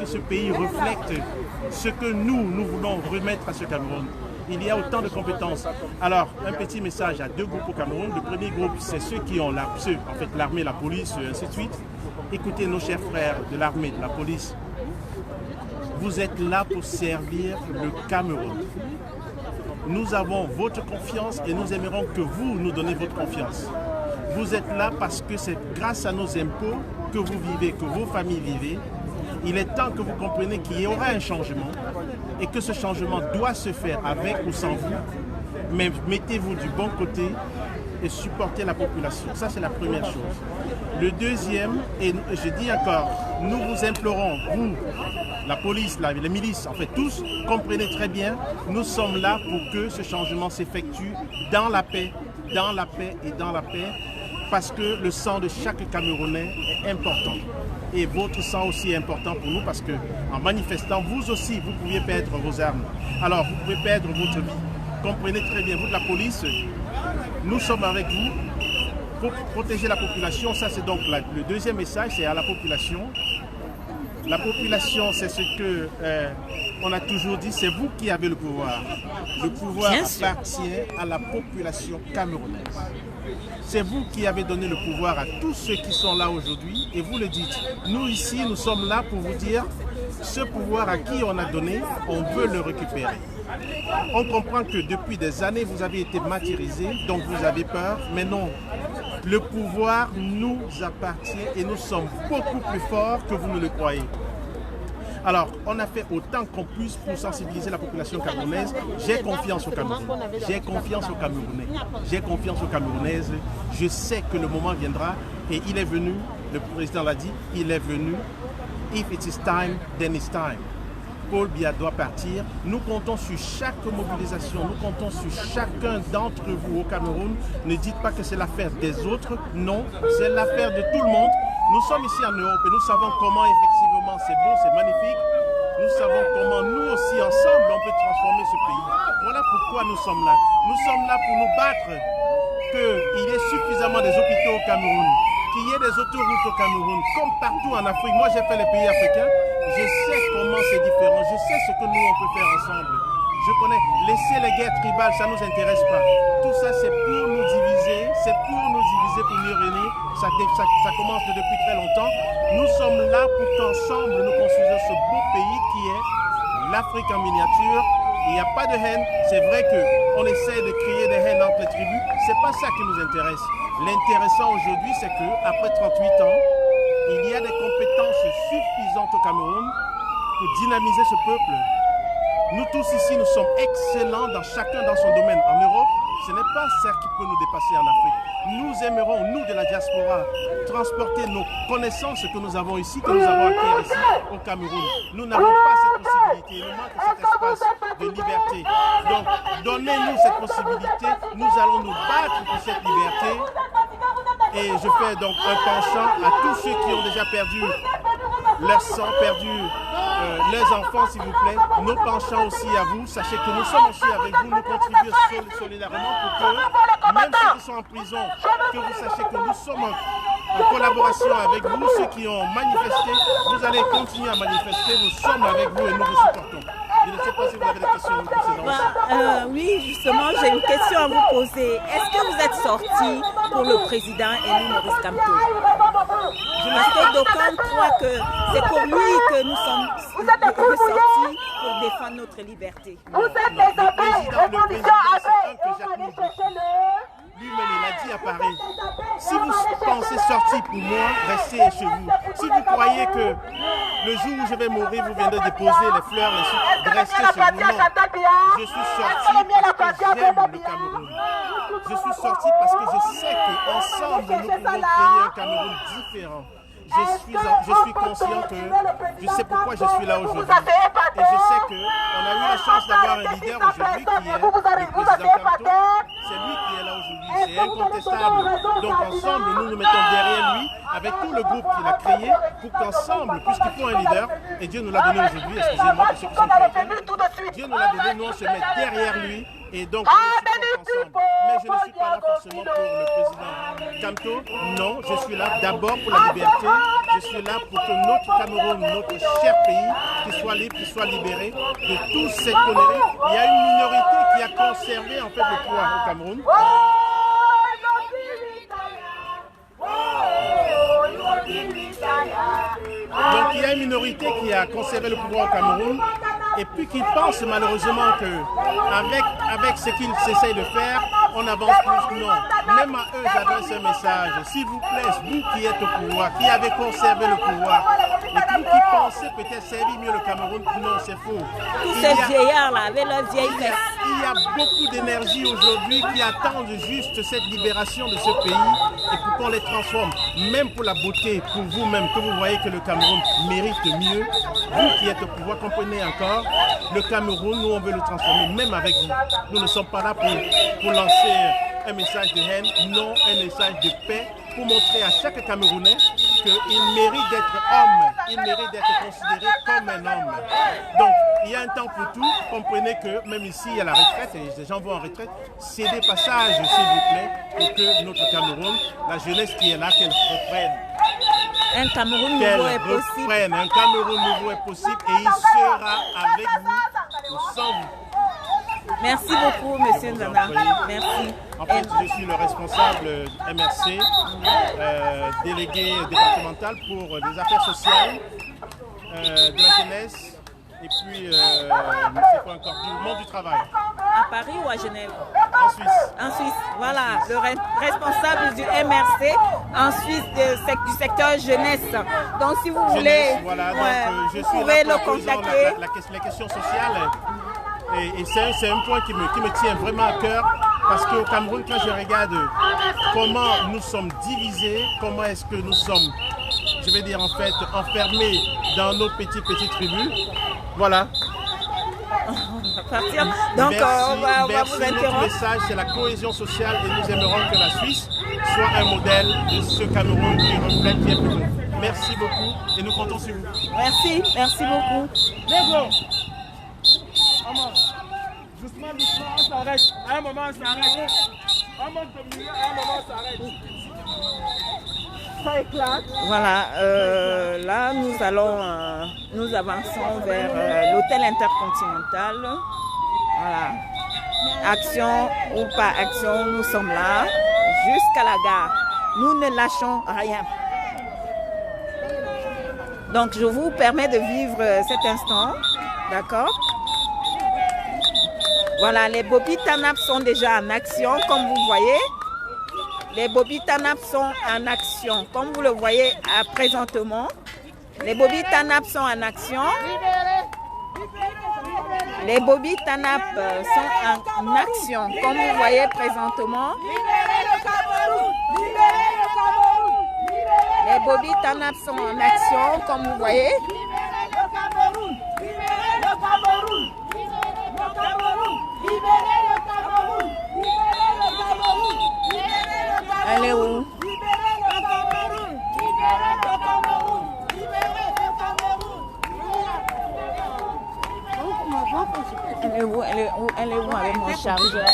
reflète ce que nous voulons remettre à ce Cameroun. Il y a autant de compétences. Alors, un petit message à deux groupes au Cameroun. Le premier groupe, c'est ceux qui ont l'armée, la police, ainsi de suite. Écoutez nos chers frères de l'armée, de la police. Vous êtes là pour servir le Cameroun. Nous avons votre confiance et nous aimerons que vous nous donnez votre confiance. Vous êtes là parce que c'est grâce à nos impôts que vous vivez, que vos familles vivent. Il est temps que vous compreniez qu'il y aura un changement et que ce changement doit se faire avec ou sans vous. Mais mettez-vous du bon côté et supportez la population. Ça, c'est la première chose. Le deuxième, et je dis encore, nous vous implorons, vous, la police, les milices, en fait tous, comprenez très bien, nous sommes là pour que ce changement s'effectue dans la paix et dans la paix, parce que le sang de chaque Camerounais est important. Et votre sang aussi est important pour nous parce qu'en manifestant, vous aussi, vous pouviez perdre vos armes. Alors, vous pouvez perdre votre vie. Comprenez très bien, vous de la police, nous sommes avec vous pour protéger la population. Ça, c'est donc le deuxième message, c'est à la population. La population, c'est ce que on a toujours dit, c'est vous qui avez le pouvoir. Le pouvoir appartient à la population camerounaise. C'est vous qui avez donné le pouvoir à tous ceux qui sont là aujourd'hui et vous le dites. Nous ici, nous sommes là pour vous dire, ce pouvoir à qui on a donné, on veut le récupérer. On comprend que depuis des années, vous avez été martyrisés, donc vous avez peur, mais non. Le pouvoir nous appartient et nous sommes beaucoup plus forts que vous ne le croyez. Alors, on a fait autant qu'on puisse pour sensibiliser la population camerounaise. J'ai confiance au Cameroun. J'ai confiance aux Camerounais. J'ai confiance aux Camerounaises. Je sais que le moment viendra et il est venu, le président l'a dit, il est venu. If it is time, then it's time. Paul Biya doit partir. Nous comptons sur chaque mobilisation, nous comptons sur chacun d'entre vous au Cameroun. Ne dites pas que c'est l'affaire des autres. Non, c'est l'affaire de tout le monde. Nous sommes ici en Europe et nous savons comment effectivement c'est beau, c'est magnifique. Nous savons comment nous aussi ensemble on peut transformer ce pays. Voilà pourquoi nous sommes là. Nous sommes là pour nous battre qu'il y ait suffisamment des hôpitaux au Cameroun, qu'il y ait des autoroutes au Cameroun, comme partout en Afrique. Moi j'ai fait les pays africains, je sais comment c'est différent, je sais ce que nous on peut faire ensemble. Je connais, laisser les guerres tribales, ça ne nous intéresse pas. Tout ça, c'est pour nous diviser, pour mieux régner. Ça commence depuis très longtemps. Nous sommes là pour qu'ensemble, nous construisons ce beau pays qui est l'Afrique en miniature. Il n'y a pas de haine. C'est vrai qu'on essaie de créer des haines entre les tribus. Ce n'est pas ça qui nous intéresse. L'intéressant aujourd'hui, c'est qu'après 38 ans, il y a des compétences suffisantes au Cameroun pour dynamiser ce peuple. Nous tous ici, nous sommes excellents chacun dans son domaine. En Europe, ce n'est pas ça qui peut nous dépasser en Afrique. Nous aimerons, nous de la diaspora, transporter nos connaissances que nous avons ici, que nous avons acquises ici au Cameroun. Nous n'avons pas cette possibilité, il nous manque cet espace de liberté. Donc, donnez-nous cette possibilité, nous allons nous battre pour cette liberté. Et je fais donc un penchant à tous ceux qui ont déjà perdu leur sang, perdu leurs enfants, s'il vous plaît. Nos penchants aussi à vous. Sachez que nous sommes aussi avec vous, nous contribuons solidairement pour que, même ceux qui sont en prison, que vous sachiez que nous sommes en collaboration avec vous. Ceux qui ont manifesté, vous allez continuer à manifester. Nous sommes avec vous et nous vous supportons. Je ne sais pas si vous avez des questions concernant oui, justement, j'ai une question à vous poser. Est-ce que vous êtes sorti pour le président élu Maurice Kamto? Parce que d'aucuns croient que c'est pour lui que nous sommes sortis pour défendre notre liberté. Vous êtes des abeilles, opposition abeille. Lui-même, il a dit à Paris, si vous pensez sortir pour moi, restez chez vous. Si vous croyez que le jour où je vais mourir, vous viendrez déposer les fleurs, restez chez vous. Non, je suis sorti parce que j'aime le Cameroun. Je suis sorti parce que je sais qu'ensemble, nous pouvons créer un Cameroun différent. Je suis conscient que je sais pourquoi je suis là aujourd'hui. Et je sais qu'on a eu la chance d'avoir un leader aujourd'hui qui est le président Kamto. C'est lui qui est là aujourd'hui, c'est incontestable. Donc ensemble, nous nous mettons derrière lui avec tout le groupe qu'il a créé pour qu'ensemble, puisqu'il faut un leader, et Dieu nous l'a donné aujourd'hui, excusez-moi pour ceux qui sont chrétiens, Dieu nous l'a donné, nous on se met derrière lui. Et donc, ensemble. Mais je ne suis pas là forcément pour le président Kamto. Non, je suis là d'abord pour la liberté. Je suis là pour que notre Cameroun, notre cher pays, qu'il soit libre, qu'il soit libéré de tous ces conneries. Il y a une minorité qui a conservé en fait le pouvoir au Cameroun. Donc il y a une minorité qui a conservé le pouvoir au Cameroun et puis qui pense malheureusement que avec ce qu'ils essayent de faire, on avance plus. Non, même à eux j'adresse un message. S'il vous plaît, vous qui êtes au pouvoir, qui avez conservé le pouvoir, et vous qui pensez peut-être servir mieux le Cameroun, non, c'est faux. Tous ces vieillards-là, avec leurs vieilles fesses. Il y a beaucoup d'énergie aujourd'hui qui attendent juste cette libération de ce pays et pour qu'on les transforme. Même pour la beauté, pour vous-même, que vous voyez que le Cameroun mérite mieux. Vous qui êtes au pouvoir, comprenez encore, le Cameroun, nous on veut le transformer, même avec vous. Nous ne sommes pas là pour lancer un message de haine, non, un message de paix, pour montrer à chaque Camerounais qu'il mérite d'être homme, il mérite d'être considéré comme un homme. Donc, il y a un temps pour tout. Comprenez que même ici, il y a la retraite, et les gens vont en retraite. Cédez passage, s'il vous plaît, pour que notre Cameroun, la jeunesse qui est là, qu'elle reprenne. Un Cameroun nouveau est possible. Un Cameroun nouveau est possible et il sera avec vous, sans vous. Merci beaucoup, monsieur Nzana. Merci. En fait, je suis le responsable MRC, délégué départemental pour les affaires sociales, de la jeunesse, et puis, c'est quoi encore, du monde du travail. À Paris ou à Genève? En Suisse. En Suisse, voilà, le responsable du MRC en Suisse du secteur jeunesse. Donc, si vous voulez, voilà, vous pouvez le contacter. Les questions sociales. Et c'est un point qui me tient vraiment à cœur parce qu'au Cameroun, quand je regarde comment nous sommes divisés, comment est-ce que nous sommes, je vais dire en fait, enfermés dans nos petites tribus, voilà. Partir. Donc on va vous interrompre. Notre message, c'est la cohésion sociale et nous aimerons que la Suisse soit un modèle de ce Cameroun qui reflète bien plus. Merci beaucoup et nous comptons sur vous. Merci beaucoup. Doucement, on s'arrête. À un moment, on s'arrête. On monte au milieu, à un moment, on s'arrête. Ça éclate. Voilà, là, nous avançons vers l'hôtel intercontinental. Voilà. Action ou pas action, nous sommes là jusqu'à la gare. Nous ne lâchons rien. Donc, je vous permets de vivre cet instant. D'accord? Voilà, les Bobi Tanap sont déjà en action, comme vous voyez. Les Bobi Tanap sont en action, comme vous le voyez présentement. Les Bobi Tanap sont en action. Les Bobi Tanap sont en action, comme vous voyez présentement. Les Bobi Tanap sont en action, comme vous voyez. Elle est où? elle est où avec mon chargeur?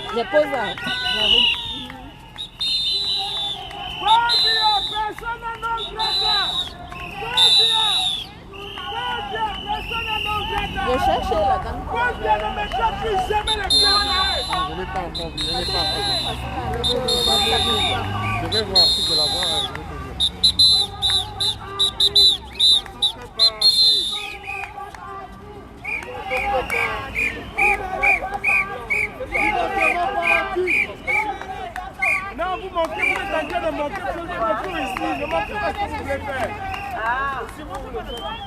Je pose là. Je cherche la dame. Je n'ai pas encore vu, je n'ai pas encore vu. Je vais voir si je la vois. Non, vous manquez, vous êtes en train de manquer, vous faisez le tour ici. Ne manquez pas ce que vous voulez faire. Si vous voulez faire.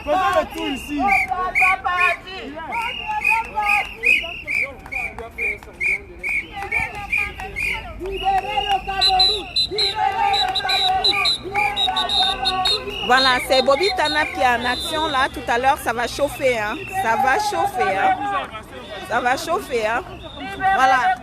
Faisons le tour ici. Voilà, c'est Bobby Tanap qui est en action là. Tout à l'heure, ça va chauffer. Hein. Ça va chauffer. Hein. Ça va chauffer. Hein. Voilà.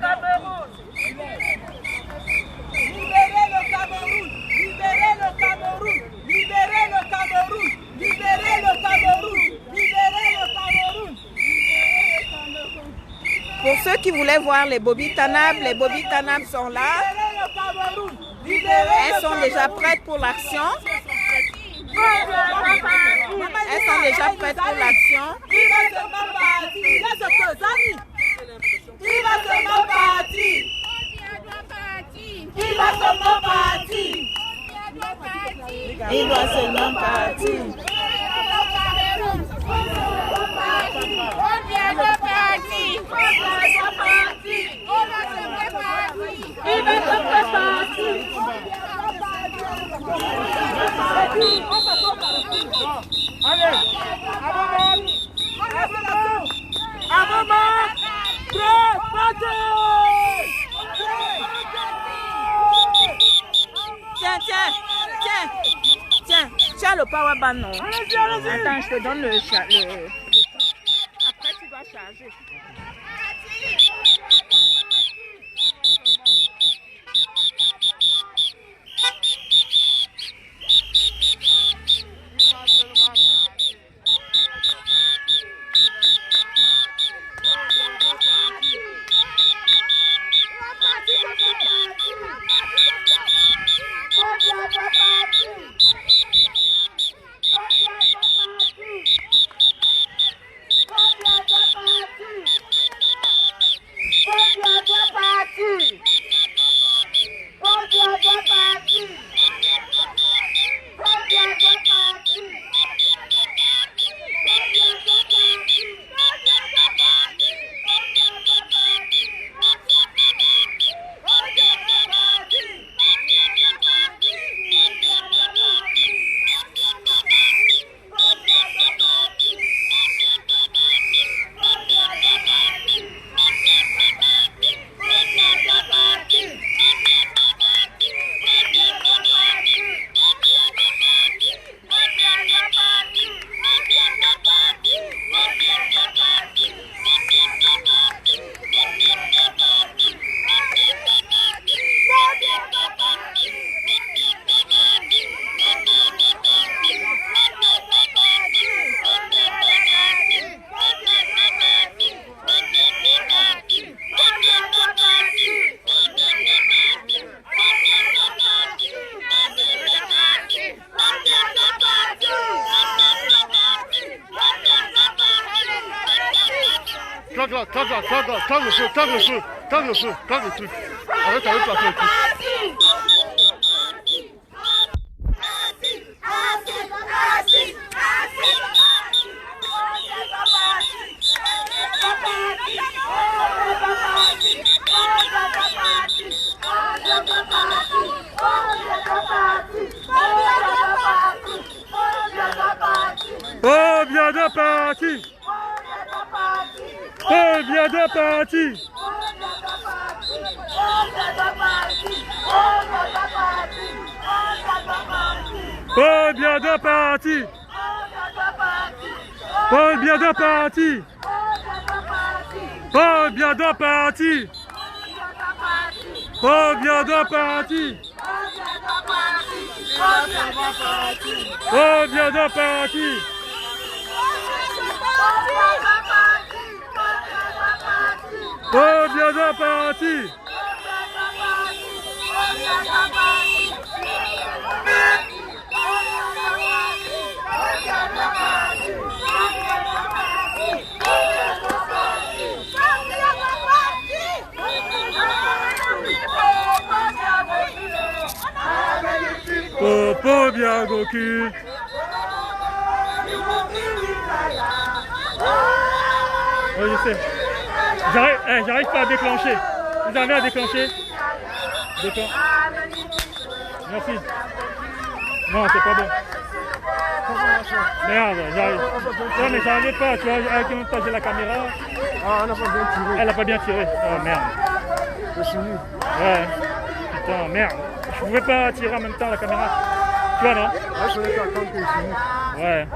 Libérez le Cameroun! Libérez le Cameroun! Libérez le Cameroun! Libérez le Cameroun! Libérez le Cameroun! Pour ceux qui voulaient voir les Bobby Tanap sont là. Elles sont déjà prêtes pour l'action. Elles sont déjà prêtes pour l'action. Il va seulement partir. Il va seulement partir. Il va seulement partir. Il doit seulement partir. Allez, Tiens le power band, non? Attends, je te donne le... Après, tu dois charger. claque le feu, claque le truc. Arrête le truc. Oh, bien de parti! Oh, bien de parti! Oh, bien de parti! Oh, bien de parti! Oh, bien de parti! Oh, bien de parti! Oh, bien de parti! Oh, bien de parti! Popo bien Goku. Oui, je sais. J'arrive pas à déclencher. Vous arrivez à déclencher? Merci. Non, c'est pas bon. Merde, j'arrive. Non, mais j'arrivais pas, tu vois, avec le temps j'ai la caméra. Ah, elle a pas bien tiré. Elle a pas bien tiré. Oh merde. C'est fini. Ouais. Putain, merde. Je pouvais pas tirer en même temps la caméra. Tu vois, non? Ah, je voulais t'attendre que c'est fini. Ouais.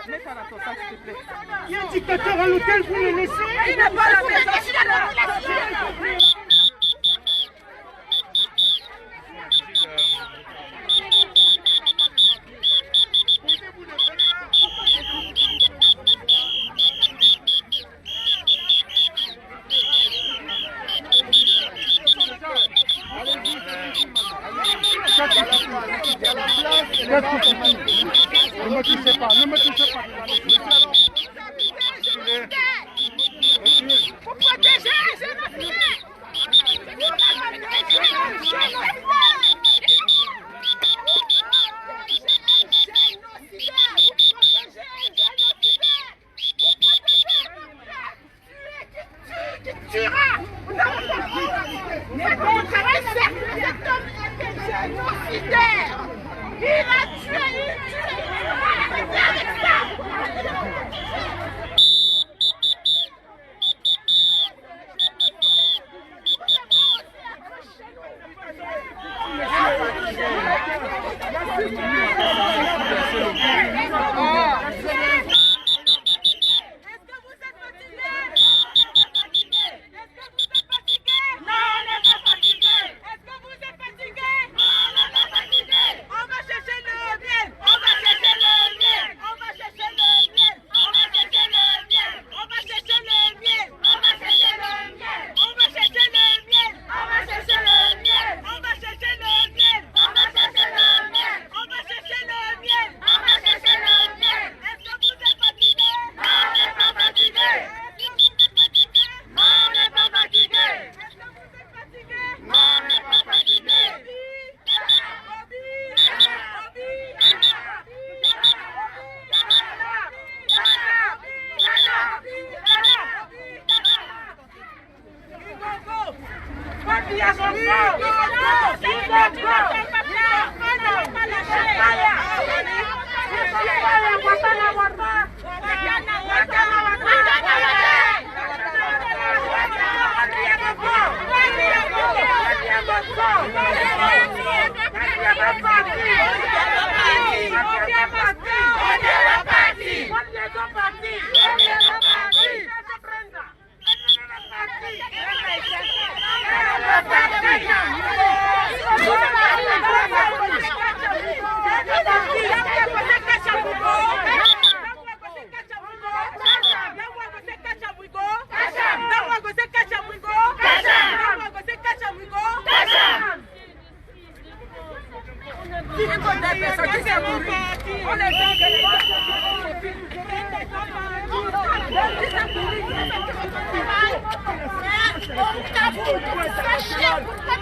Il y a un dictateur à l'hôtel, vous le laissez. Il n'est pas la maison. Ne me touchez pas, ne me touchez pas. Pour protéger les génocidaires. Il a tué, arrêtez avec ça.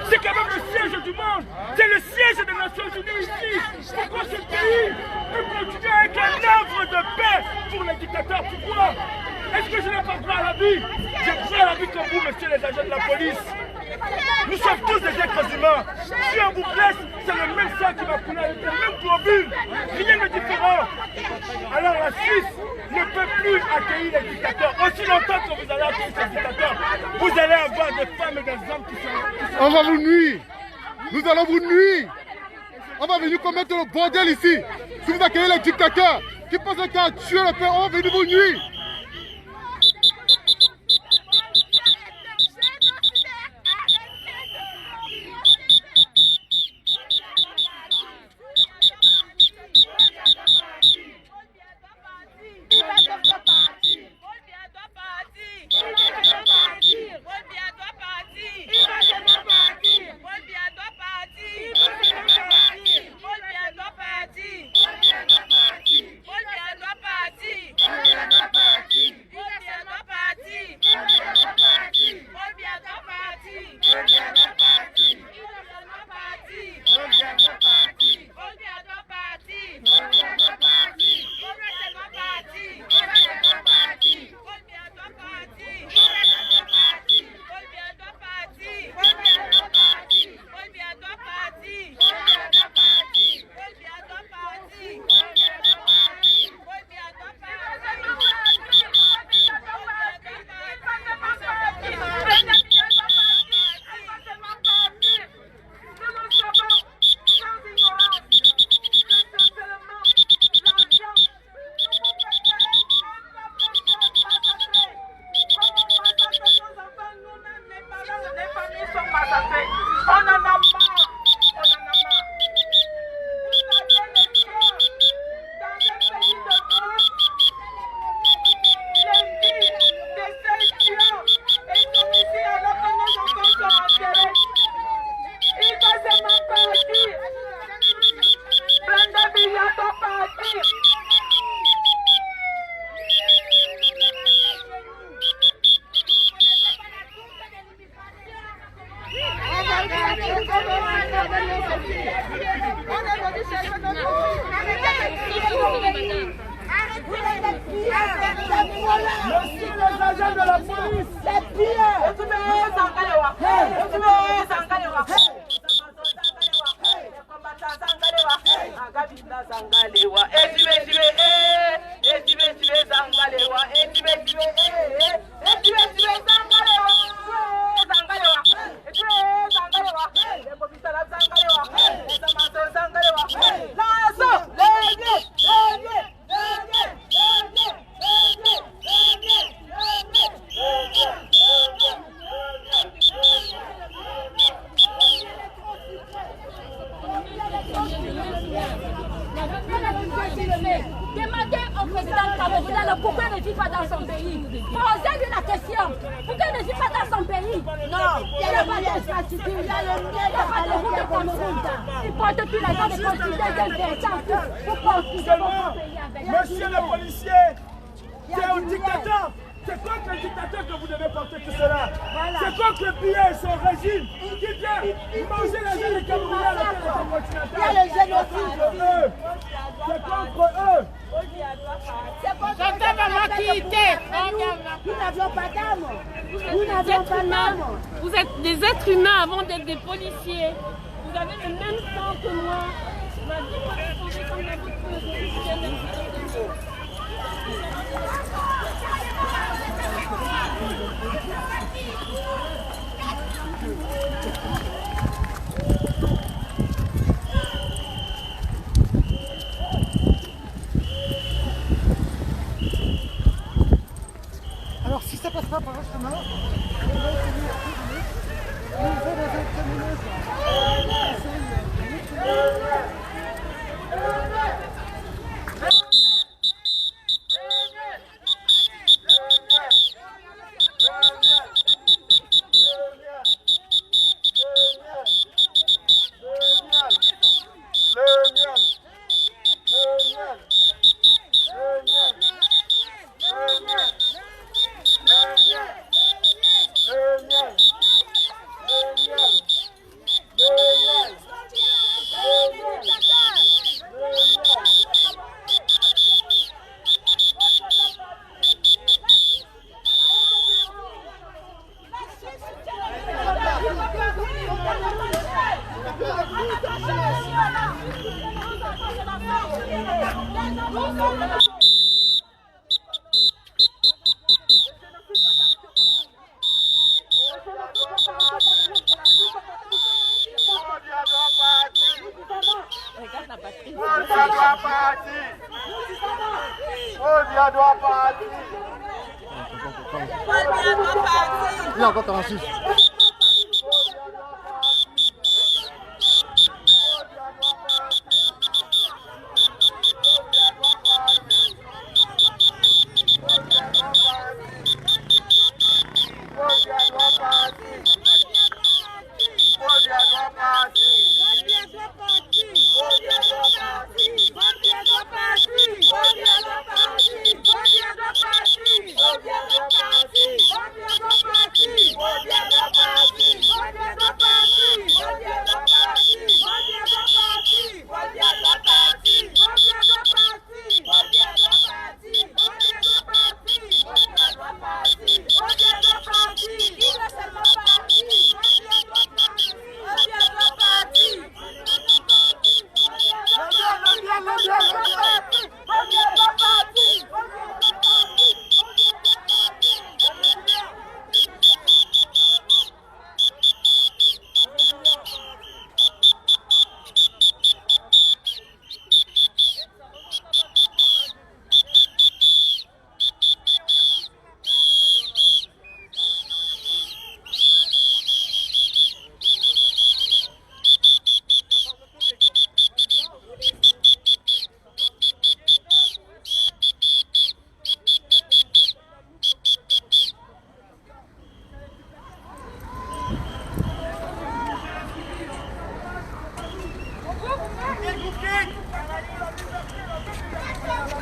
C'est quand même le siège du monde. C'est le siège des Nations Unies ici. Pourquoi ce pays peut continuer à être un œuvre de paix pour les dictateurs? Pourquoi? Est-ce que je n'ai pas droit à la vie? J'ai droit à la vie comme vous, messieurs les agents de la police. Nous sommes tous des êtres humains. Si on vous blesse, c'est le même sang qui va couler, le même globule. Rien de différent. Alors la Suisse ne peut plus accueillir les dictateurs. Aussi longtemps que vous allez accueillir ces dictateurs, vous allez avoir des femmes et des hommes qui sont... On va vous nuire. Nous allons vous nuire. On va venir commettre le bordel ici. Si vous accueillez les dictateurs qui pensent qu'à tuer le peuple, on va venir vous nuire. Paul Biya doit partir. au président camerounais pourquoi il ne vit pas dans son pays. Posez-lui la question. Pourquoi il ne vit pas dans son pays? Non, il n'y a pas d'infrastructure, il n'y a pas de route de Cameroun. Il porte tous les gens de constituer des véritants pour construire mon pays avec. Monsieur le policier, c'est un dictateur. C'est contre le dictateur que vous devez porter tout cela. Voilà. C'est contre le pays et son régime qui vient manger la vie des Camerounais à la terre continentale. Il y a le génocide. C'est contre eux. J'entends maman quitter. Nous n'avions pas d'âme. Nous n'avions pas d'âme. Vous êtes des êtres humains avant d'être des policiers. Vous avez le même sang que moi. Ma vie peut être sauvée comme la vôtre. Alors si ça passe pas par le chemin, Il y a encore 46.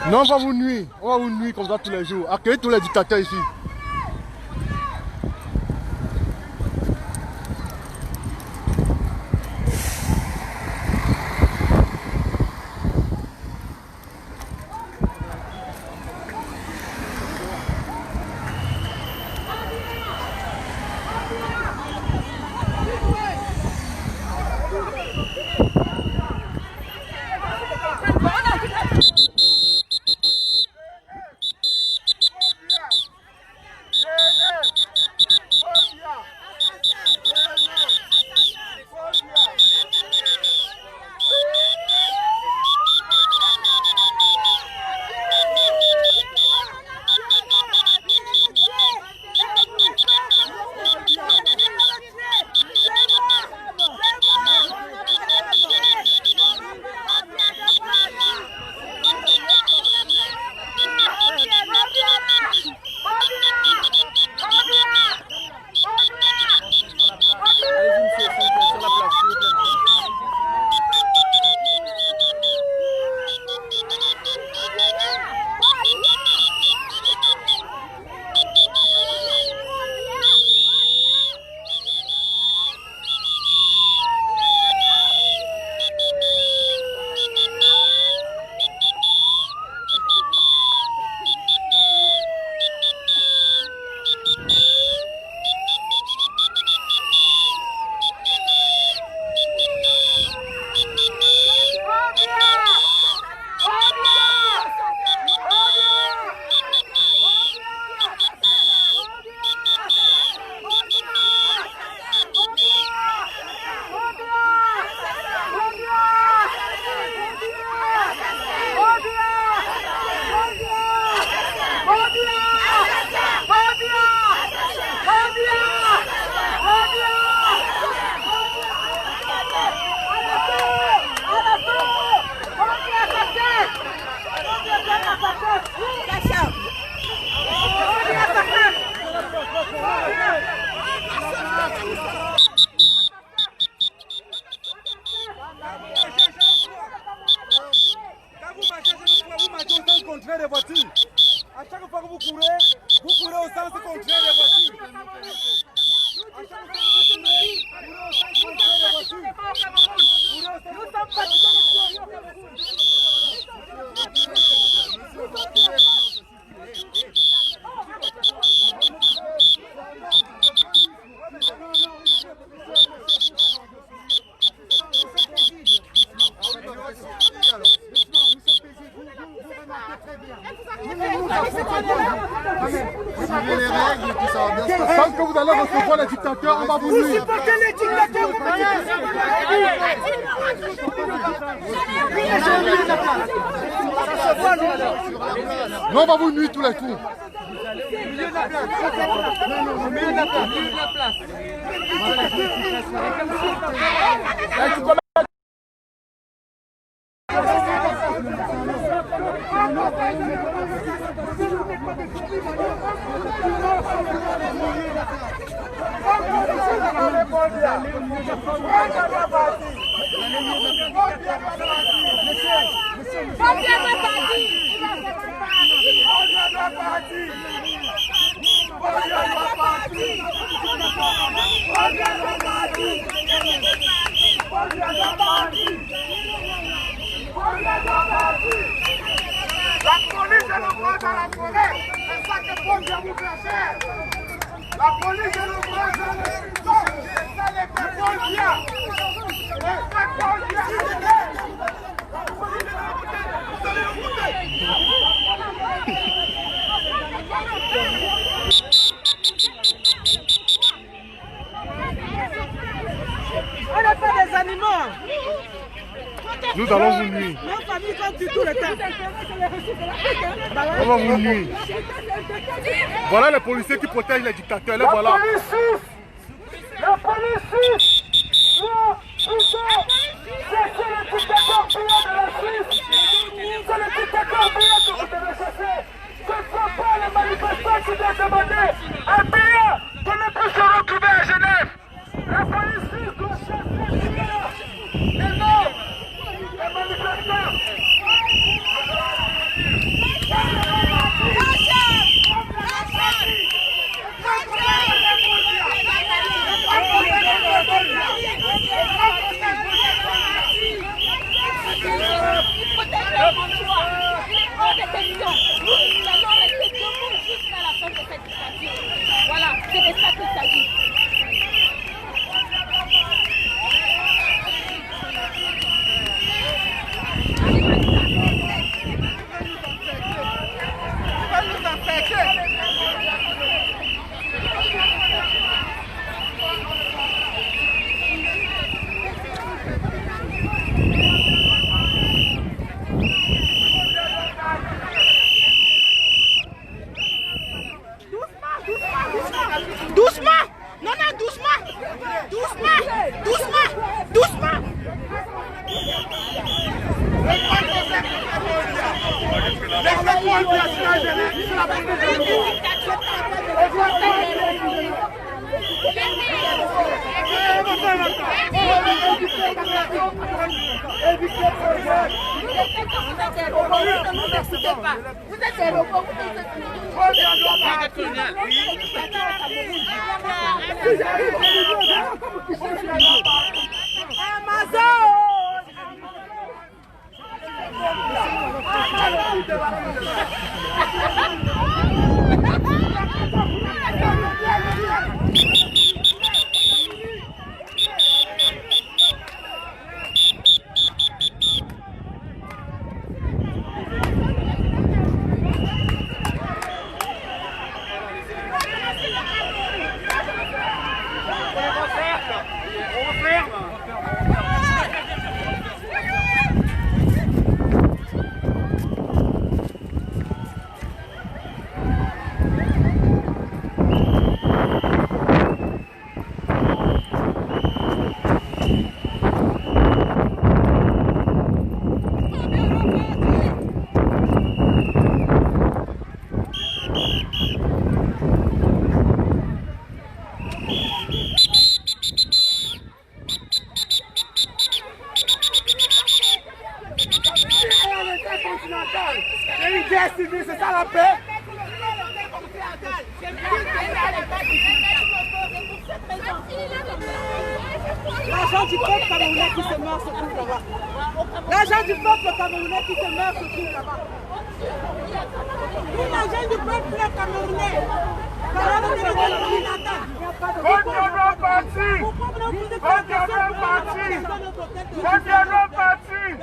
Non, on va vous nuire comme ça tous les jours. Accueillez tous les dictateurs ici. contraire des voitures. À chaque fois que vous courez au sens contraire des voitures. À chaque fois que vous courez au sens contraire des voitures. Nous sommes fatigués. Tant que vous allez recevoir les dictateurs, on va vous nuire. Vous supportez les dictateurs, Nous, on va vous nuire tous les coups. Milieu de la place. Non, milieu de la place. Milieu de la place. La police est le bras dans la forêt, c'est ça que Paul vient vous faire faire. La police est le bras dans le sang, c'est ça les pétrole vient. Les pétrole vient. Vous allez écouter. On n'est pas des animaux. Nous allons vous nuire. Nos familles sont du tout le temps. On va vous nuire. Voilà les policiers qui protègent les dictateurs. Les voilà. La police! Non, putain! C'est le dictateur payant de la Suisse! C'est le dictateur payant que vous devez chasser! Ce ne sont pas les manifestants qui doivent demander un payant de ne plus se retrouver à Genève! La police doit chasser les payants! Et non! Les manifestants! Voilà, c'est de ça qu'il s'agit. Doucement! Non, non, doucement! Doucement! Doucement! Doucement! Vous êtes des robots, guerre civile, c'est ça la paix? L'argent du peuple camerounais qui se meurt se trouve là-bas. L'argent du peuple camerounais qui se meurt se trouve là-bas. L'argent du peuple camerounais.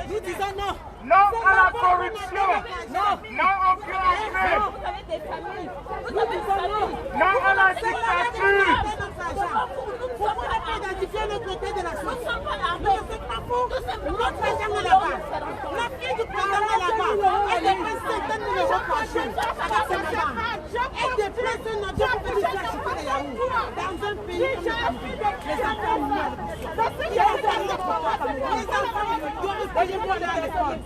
Nous disons non. Non à la corruption. Non au crime. Nous disons non. Non à la dictature. Pourquoi ne pas identifier le côté de la chose? Non, c'est pas faux. Notre argent est là-bas. La fille du président est là-bas. Elle dépense 50 000 € par jour avec ses mamans. Elle déplace un avion pour venir acheter des yaourts dans un pays comme le Cameroun. Les enfants meurent. Il y a les enfants doivent payer pour aller à l'école.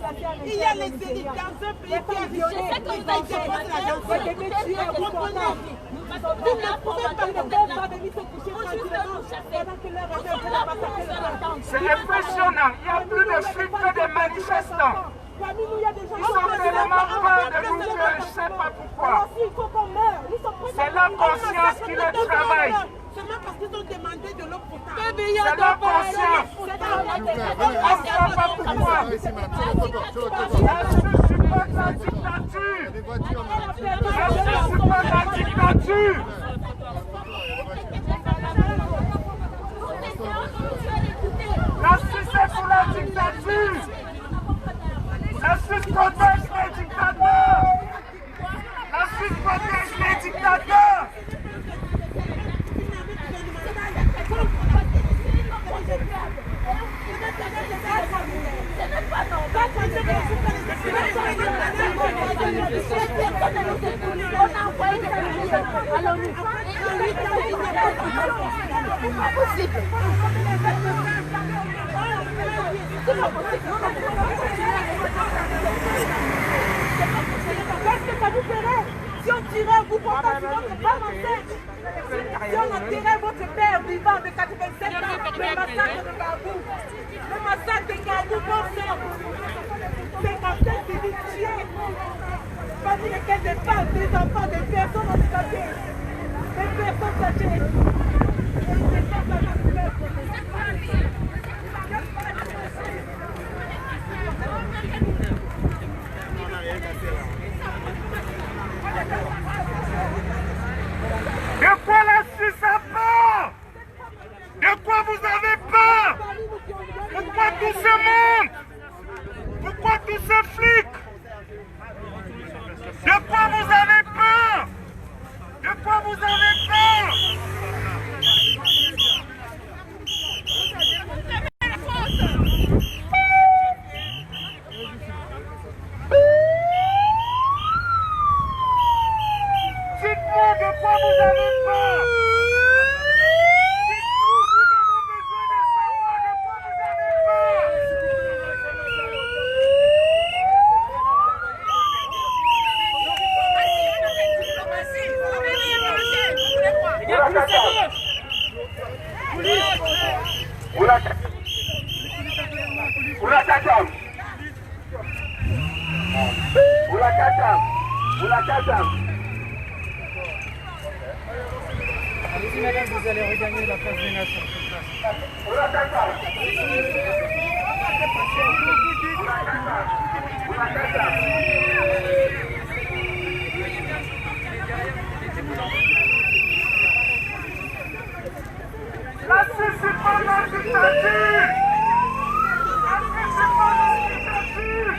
Il y a les élites dans un pays qui a violé. Ils déposent l'argent. Comprenez? Vous ne pouvez pas venir se coucher tranquillement pendant que leur argent est là-bas. C'est impressionnant. Il y a plus de fuites que des manifestants. Parmi nous, il y a des gens Ils sont tellement peur de nous que je ne sais pas pourquoi. Il faut qu'on meure. C'est la conscience qui le travaille. Seulement parce qu'ils ont demandé de l'eau potable. C'est la conscience. On ne sait pas pourquoi. Je supporte la dictature. Je supporte la dictature. La Suisse est pour la dictature. La Suisse protège les dictateurs. La Suisse protège les dictateurs. Qu'est-ce que ça vous ferait si on tirait vous portant sur votre femme enceinte? Si on enterrait votre père vivant de 87 ans, le massacre de Gabou, le massacre de Gabou, bon sang, 57 civils tués, parmi lesquels des femmes, des enfants, des personnes handicapées, des personnes âgées. De quoi la Suisse a peur? De quoi vous avez peur? Pourquoi tout ce monde? Pourquoi tous ces flics? De quoi vous avez peur? De quoi vous avez peur? Dites-moi de quoi vous avez peur. Dites-nous, nous avons besoin de savoir de quoi vous avez peur. Allez-y madame, vous allez regagner la place des nations. La Suisse, c'est pas la dictature. La Suisse, c'est pas la dictature.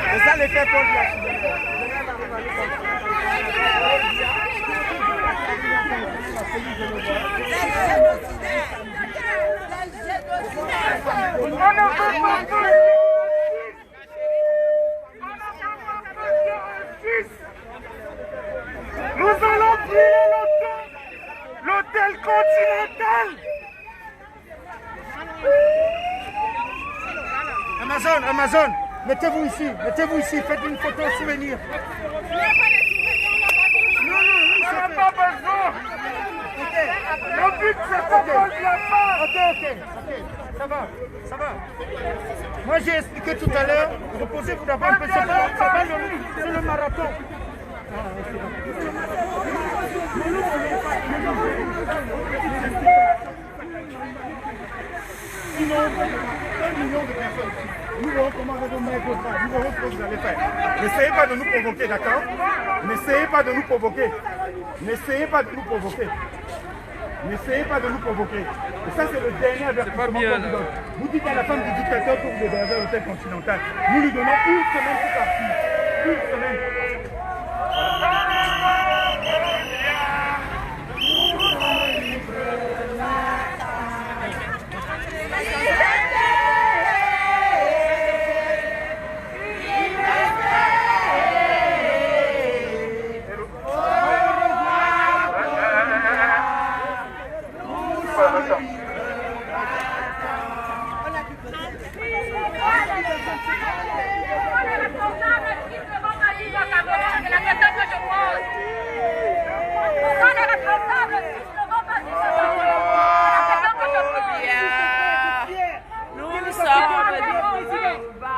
C'est ça l'effet Paul Biya. Nous allons brûler l'hôtel continental. Amazon, mettez-vous ici, faites une photo souvenir. On n'a pas besoin. Le but, c'est qu'on pose la main. Ok. Ça va. Moi, j'ai expliqué tout à l'heure. Reposez-vous d'abord un peu. C'est le marathon. Sinon, 1 million de personnes. Nous verrons comment vous allez mettre au travail. Nous verrons ce que vous allez faire. N'essayez pas de nous provoquer, d'accord? N'essayez pas de nous provoquer. N'essayez pas de nous provoquer. N'essayez pas de nous provoquer. Et ça, c'est le dernier avertissement qu'on vous donne. Vous dites à la femme du dictateur que vous hébergez à l'hôtel Continental. Nous lui donnons une semaine pour partir. Une semaine.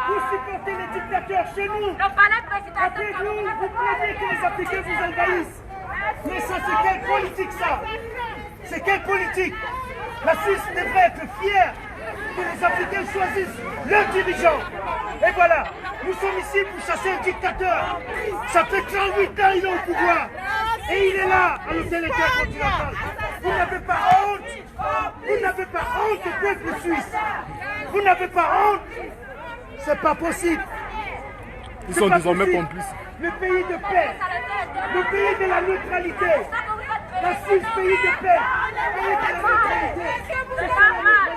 Vous supportez les dictateurs chez nous. Après vous plaignez que les Africains vous envahissent. Mais ça, c'est quelle politique, ça? C'est quelle politique? La Suisse devrait être fière que les Africains choisissent leurs dirigeants. Et voilà, nous sommes ici pour chasser un dictateur. Ça fait 38 ans qu'il est au pouvoir. Et il est là, à l'hôtel intercontinental. Vous n'avez pas honte. Vous n'avez pas honte, peuple suisse. Vous n'avez pas honte. C'est pas possible. Ils sont désormais complices. Le pays de paix, le pays de la neutralité. La Suisse, pays de paix, pays de la neutralité. C'est pas mal.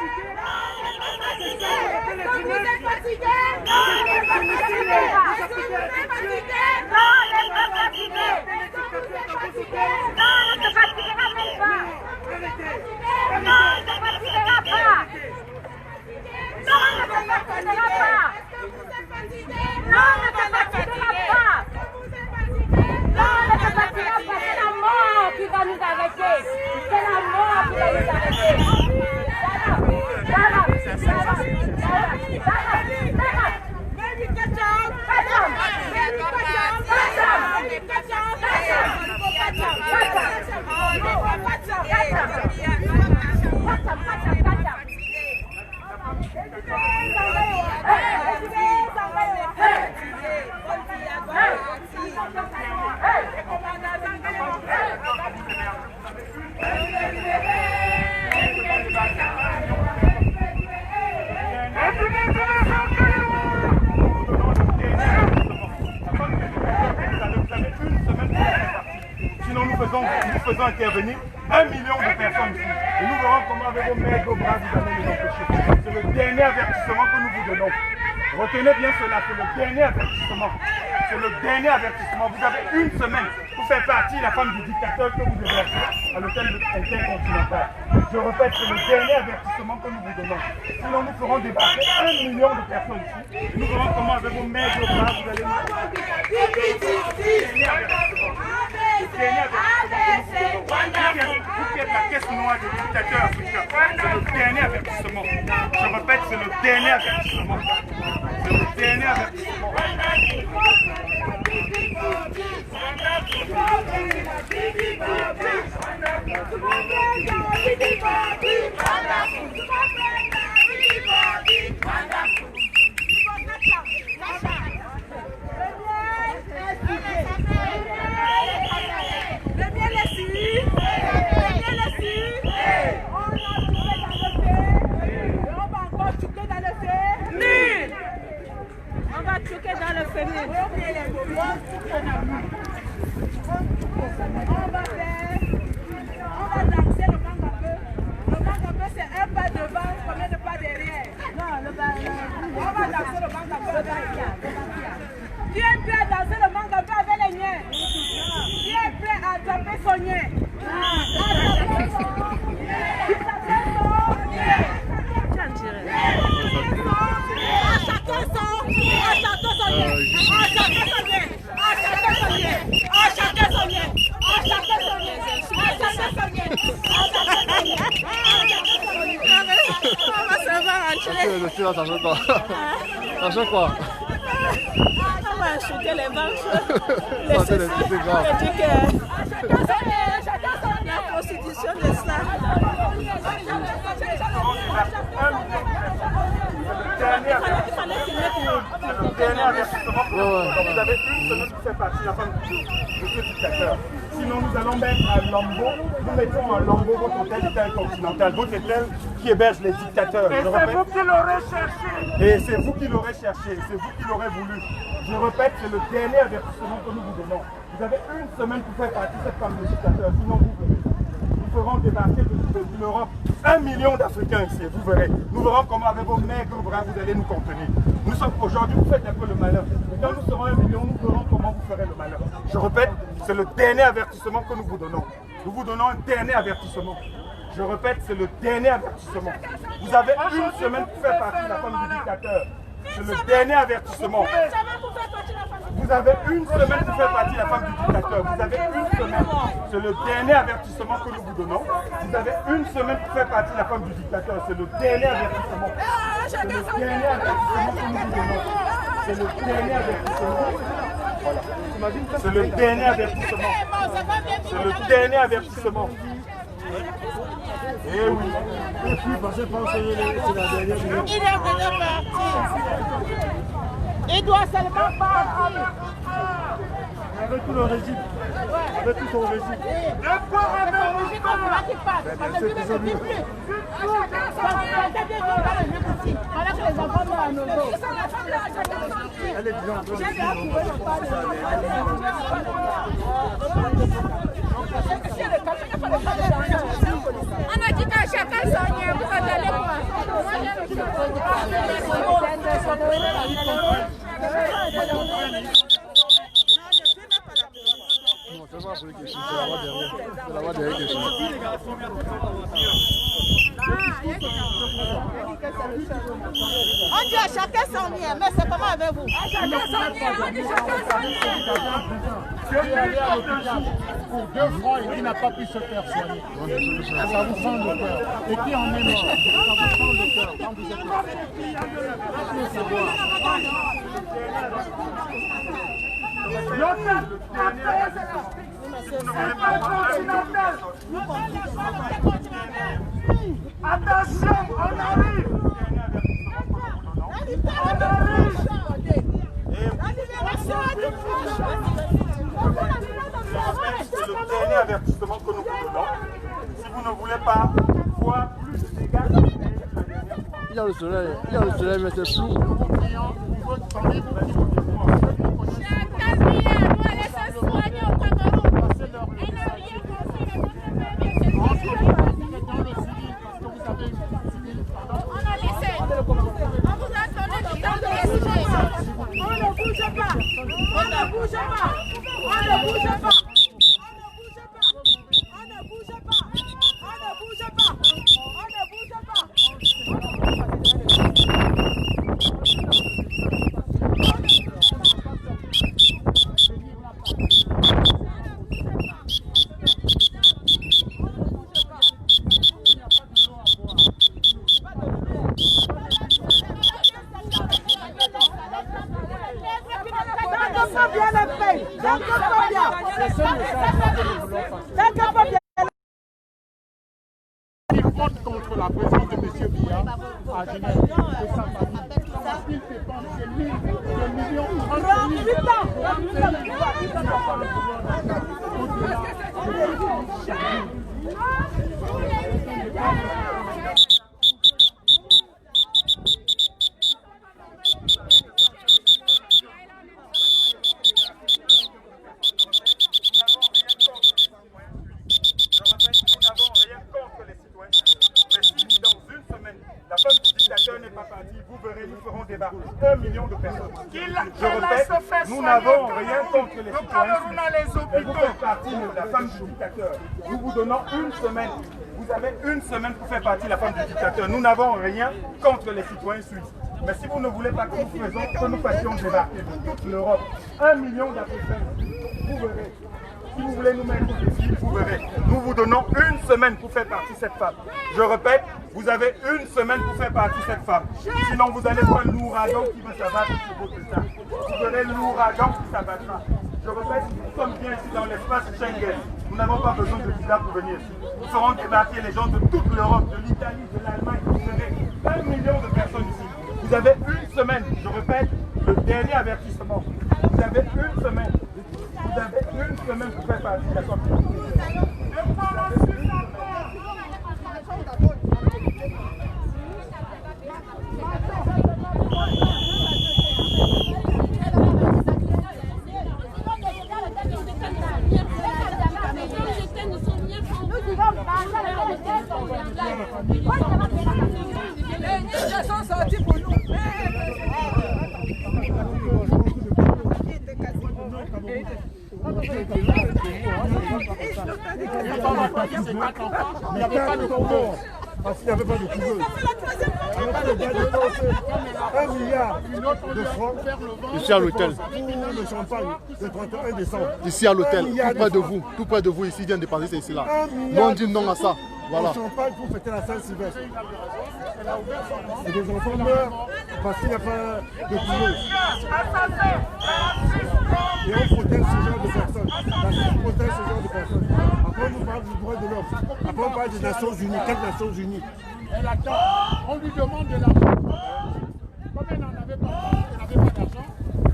Sinon, nous faisons intervenir 1 million de personnes ici. Et nous verrons comment, avec vos mains et vos bras, vous allez les empêcher. C'est le dernier avertissement que nous vous donnons. Retenez bien cela, c'est le dernier avertissement. C'est le dernier avertissement. Vous avez une semaine pour faire partie de la femme du dictateur que vous hébergez à l'hôtel intercontinental. Je répète, c'est le dernier avertissement que nous vous donnons. Sinon, nous ferons débarquer 1 million de personnes ici. Nous verrons comment, avec vos mains et vos bras, vous allez nous... Vous qui êtes la caisse noire des dictateurs africains, c'est le dernier avertissement. Je répète, c'est le dernier avertissement. C'est le dernier avertissement. On va choquer dans le féminin. On va faire le style là, ça fait quoi? Ça fait quoi? On va acheter les banques, les Ça, c'est grave. La constitution de ça. Vous avez une semaine pour faire partie de la femme de ce dictateur. Sinon, nous allons mettre un lambeau, nous mettons un lambeau votre hôtel intercontinental, votre hôtel qui héberge les dictateurs. Et c'est vous qui l'aurez cherché. Et c'est vous qui l'aurez cherché, c'est vous qui l'aurez voulu. Je répète, c'est le dernier avertissement que nous vous donnons. Vous avez une semaine pour faire partie de cette femme de dictateur, sinon vous verrez. Nous ferons débarquer de l'Europe 1 million d'Africains ici, vous verrez. Nous verrons comment avec vos maigres bras vous allez nous contenir. Nous sommes aujourd'hui, vous faites un peu le malheur. Et quand nous serons 1 million, nous verrons comment vous ferez le malheur. Je répète, c'est le dernier avertissement que nous vous donnons. Nous vous donnons un dernier avertissement. Je répète, c'est le dernier avertissement. Vous avez une semaine pour faire partie de la femme du dictateur. C'est le dernier avertissement. Vous avez une semaine pour faire partie de la femme du dictateur. Vous avez une semaine. C'est le dernier avertissement que nous vous donnons. Vous avez une semaine pour faire partie de la femme du dictateur. C'est le dernier avertissement. C'est le dernier avertissement que nous vous donnons. C'est le dernier avertissement. Voilà. C'est le dernier avertissement. C'est le dernier avertissement. Eh oui. Et puis, pensez pas que c'est la dernière minute. Il est déjà parti. Il doit seulement partir. Avec tout le régime. Avec tout son régime. Elle est déjà en train On a dit qu'à chacun son lien, vous allez Non, c'est pas pour les questions, c'est la voix derrière. C'est la voix derrière question. On dit à chacun son lien, mais c'est comment avec vous? À chacun son lien, on dit chacun son lien. Pour 2 francs et qui n'a pas pu se faire soigner. Ça vous prend le cœur. Et qui en est mort, ça vous prend le cœur quand vous êtes là. Il faut savoir. Attention, on arrive. C'est le dernier avertissement que nous vous donnons. Si vous ne voulez pas voir plus de dégâts, il y a le soleil, mais c'est flou. Contre la présence de M. Biya à Genève et sa famille. Parce qu'il dépense des millions vous verrez, nous ferons débarquer 1 million de personnes. Je répète, nous n'avons rien contre les citoyens. Mais vous faites partie de la femme du dictateur. Nous vous donnons une semaine. Vous avez une semaine pour faire partie de la femme du dictateur. Nous n'avons rien contre les citoyens suisses. Mais si vous ne voulez pas que nous fassions débarquer de toute l'Europe 1 million d'Africains, vous verrez. Si vous voulez nous mettre ici, vous verrez. Nous vous donnons une semaine pour faire partie de cette femme. Je répète, vous avez une semaine pour faire partie de cette femme. Sinon, vous allez voir l'ouragan qui va s'abattre sur votre État. Vous verrez l'ouragan qui s'abattra. Je répète, nous sommes bien ici dans l'espace Schengen. Nous n'avons pas besoin de visa pour venir ici. Nous ferons débarquer les gens de toute l'Europe, de l'Italie, de l'Allemagne. Vous verrez 1 million de personnes ici. Vous avez une semaine, je répète, le dernier avertissement. Vous avez une semaine. Vous avez une semaine pour faire partie de la sortie. Ils sont sortis pour nous. Il n'y avait pas de Congo. Parce qu'il n'y avait pas de couveuse. 1 milliard de francs. Ici à l'hôtel. Pour le champagne le 31 décembre. Ici à l'hôtel, tout près de vous, ici, vient de passer, c'est ici là. Nous on dit non à ça. Voilà. Le champagne pour fêter la Saint-Sylvestre. Et des enfants meurent parce qu'il n'y a pas de couveuse. Et on protège ce genre de personnes. La Chine protège ce genre de personnes. Après, on nous parle du droit de l'homme. Après, on parle des Nations Unies. Quelles Nations Unies? Elle attend. On lui demande de l'argent. Comme elle n'en avait pas d'argent,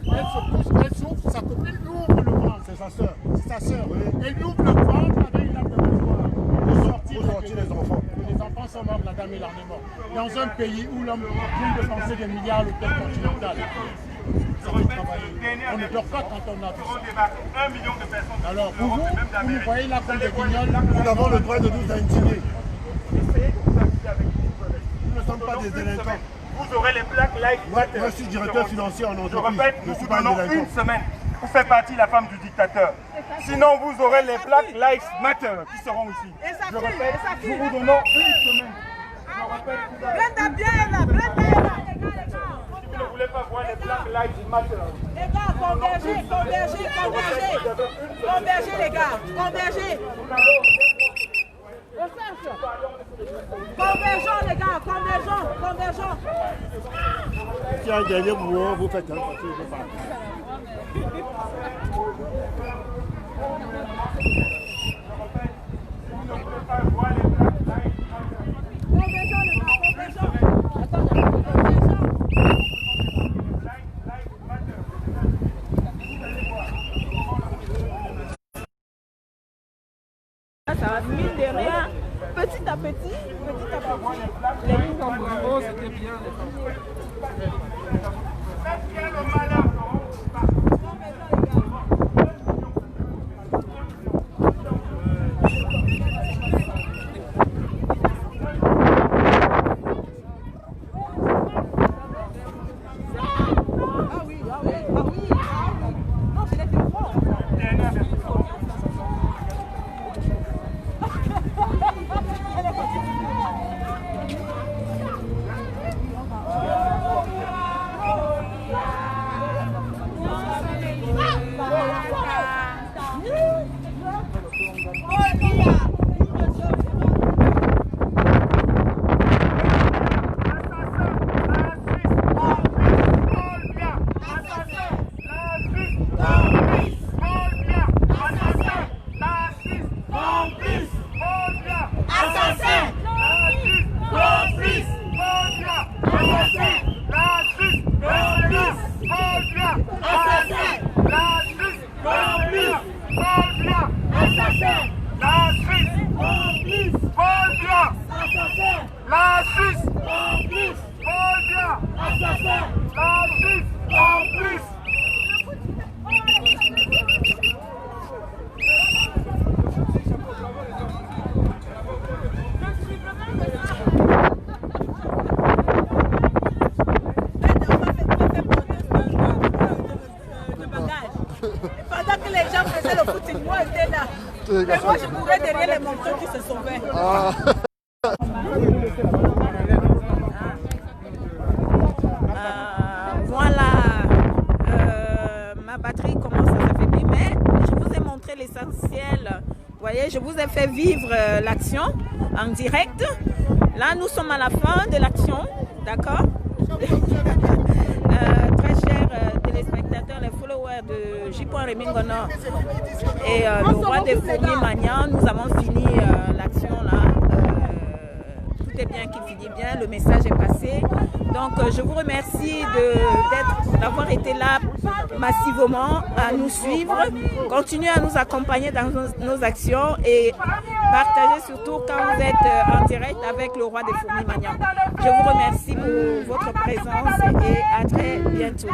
elle se pousse, elle s'ouvre, sa copine ouvre le ventre. C'est sa soeur. C'est sa soeur. Oui. Elle ouvre le ventre avec une arme de pouvoir. Pour sortir les enfants. Les enfants sont morts, la dame et l'arme est morte. Dans un pays où l'homme vient de dépenser des milliards à l'hôtel continental. On ne dort pas quand on a vu ça. 1 million de personnes. Alors, pour vous voyez là comme des guignols. Nous avons le droit de nous indigner. Essayez de vous amuser avec nous. Nous ne sommes pas des délinquants. Vous aurez les plaques Life Matter. Moi, je suis directeur financier en entreprise. Je répète, nous vous donnons une semaine pour faire partie de la femme du dictateur. Sinon, vous aurez les plaques Life Matter qui seront ici. Je répète, nous vous donnons une semaine. Je répète, Brenda, bien là, Brenda là. Si vous ne voulez pas voir les plaques Life Matter. Les gars, convergez, convergez, convergez. Convergez les gars, convergez. Convergeons les gars, convergeons, convergeons. Si un dernier mouvement, vous faites un parce que je veux pas. Convergeons les gars, convergeons. Ça va mine de rien, petit à petit, les lignes vont Oh, c'était bien. Pendant que les gens faisaient le footing, moi j'étais là. Mais moi je courais derrière les monteurs qui se sauvaient. Ah. Voilà, ma batterie commence à s'affaiblir, mais je vous ai montré l'essentiel. Vous voyez, je vous ai fait vivre l'action en direct. Là, nous sommes à la fin de l'action, d'accord? Très chers téléspectateurs, les followers de J.Remingono et le roi des fourmis Magnan, nous avons fini l'action là. Tout est bien qui finit bien, le message est passé. Donc je vous remercie d'avoir été là massivement à nous suivre. Continuez à nous accompagner dans nos actions et partagez surtout quand vous êtes en direct avec le roi des fourmis Magnan. Je vous remercie pour votre présence et à très bientôt.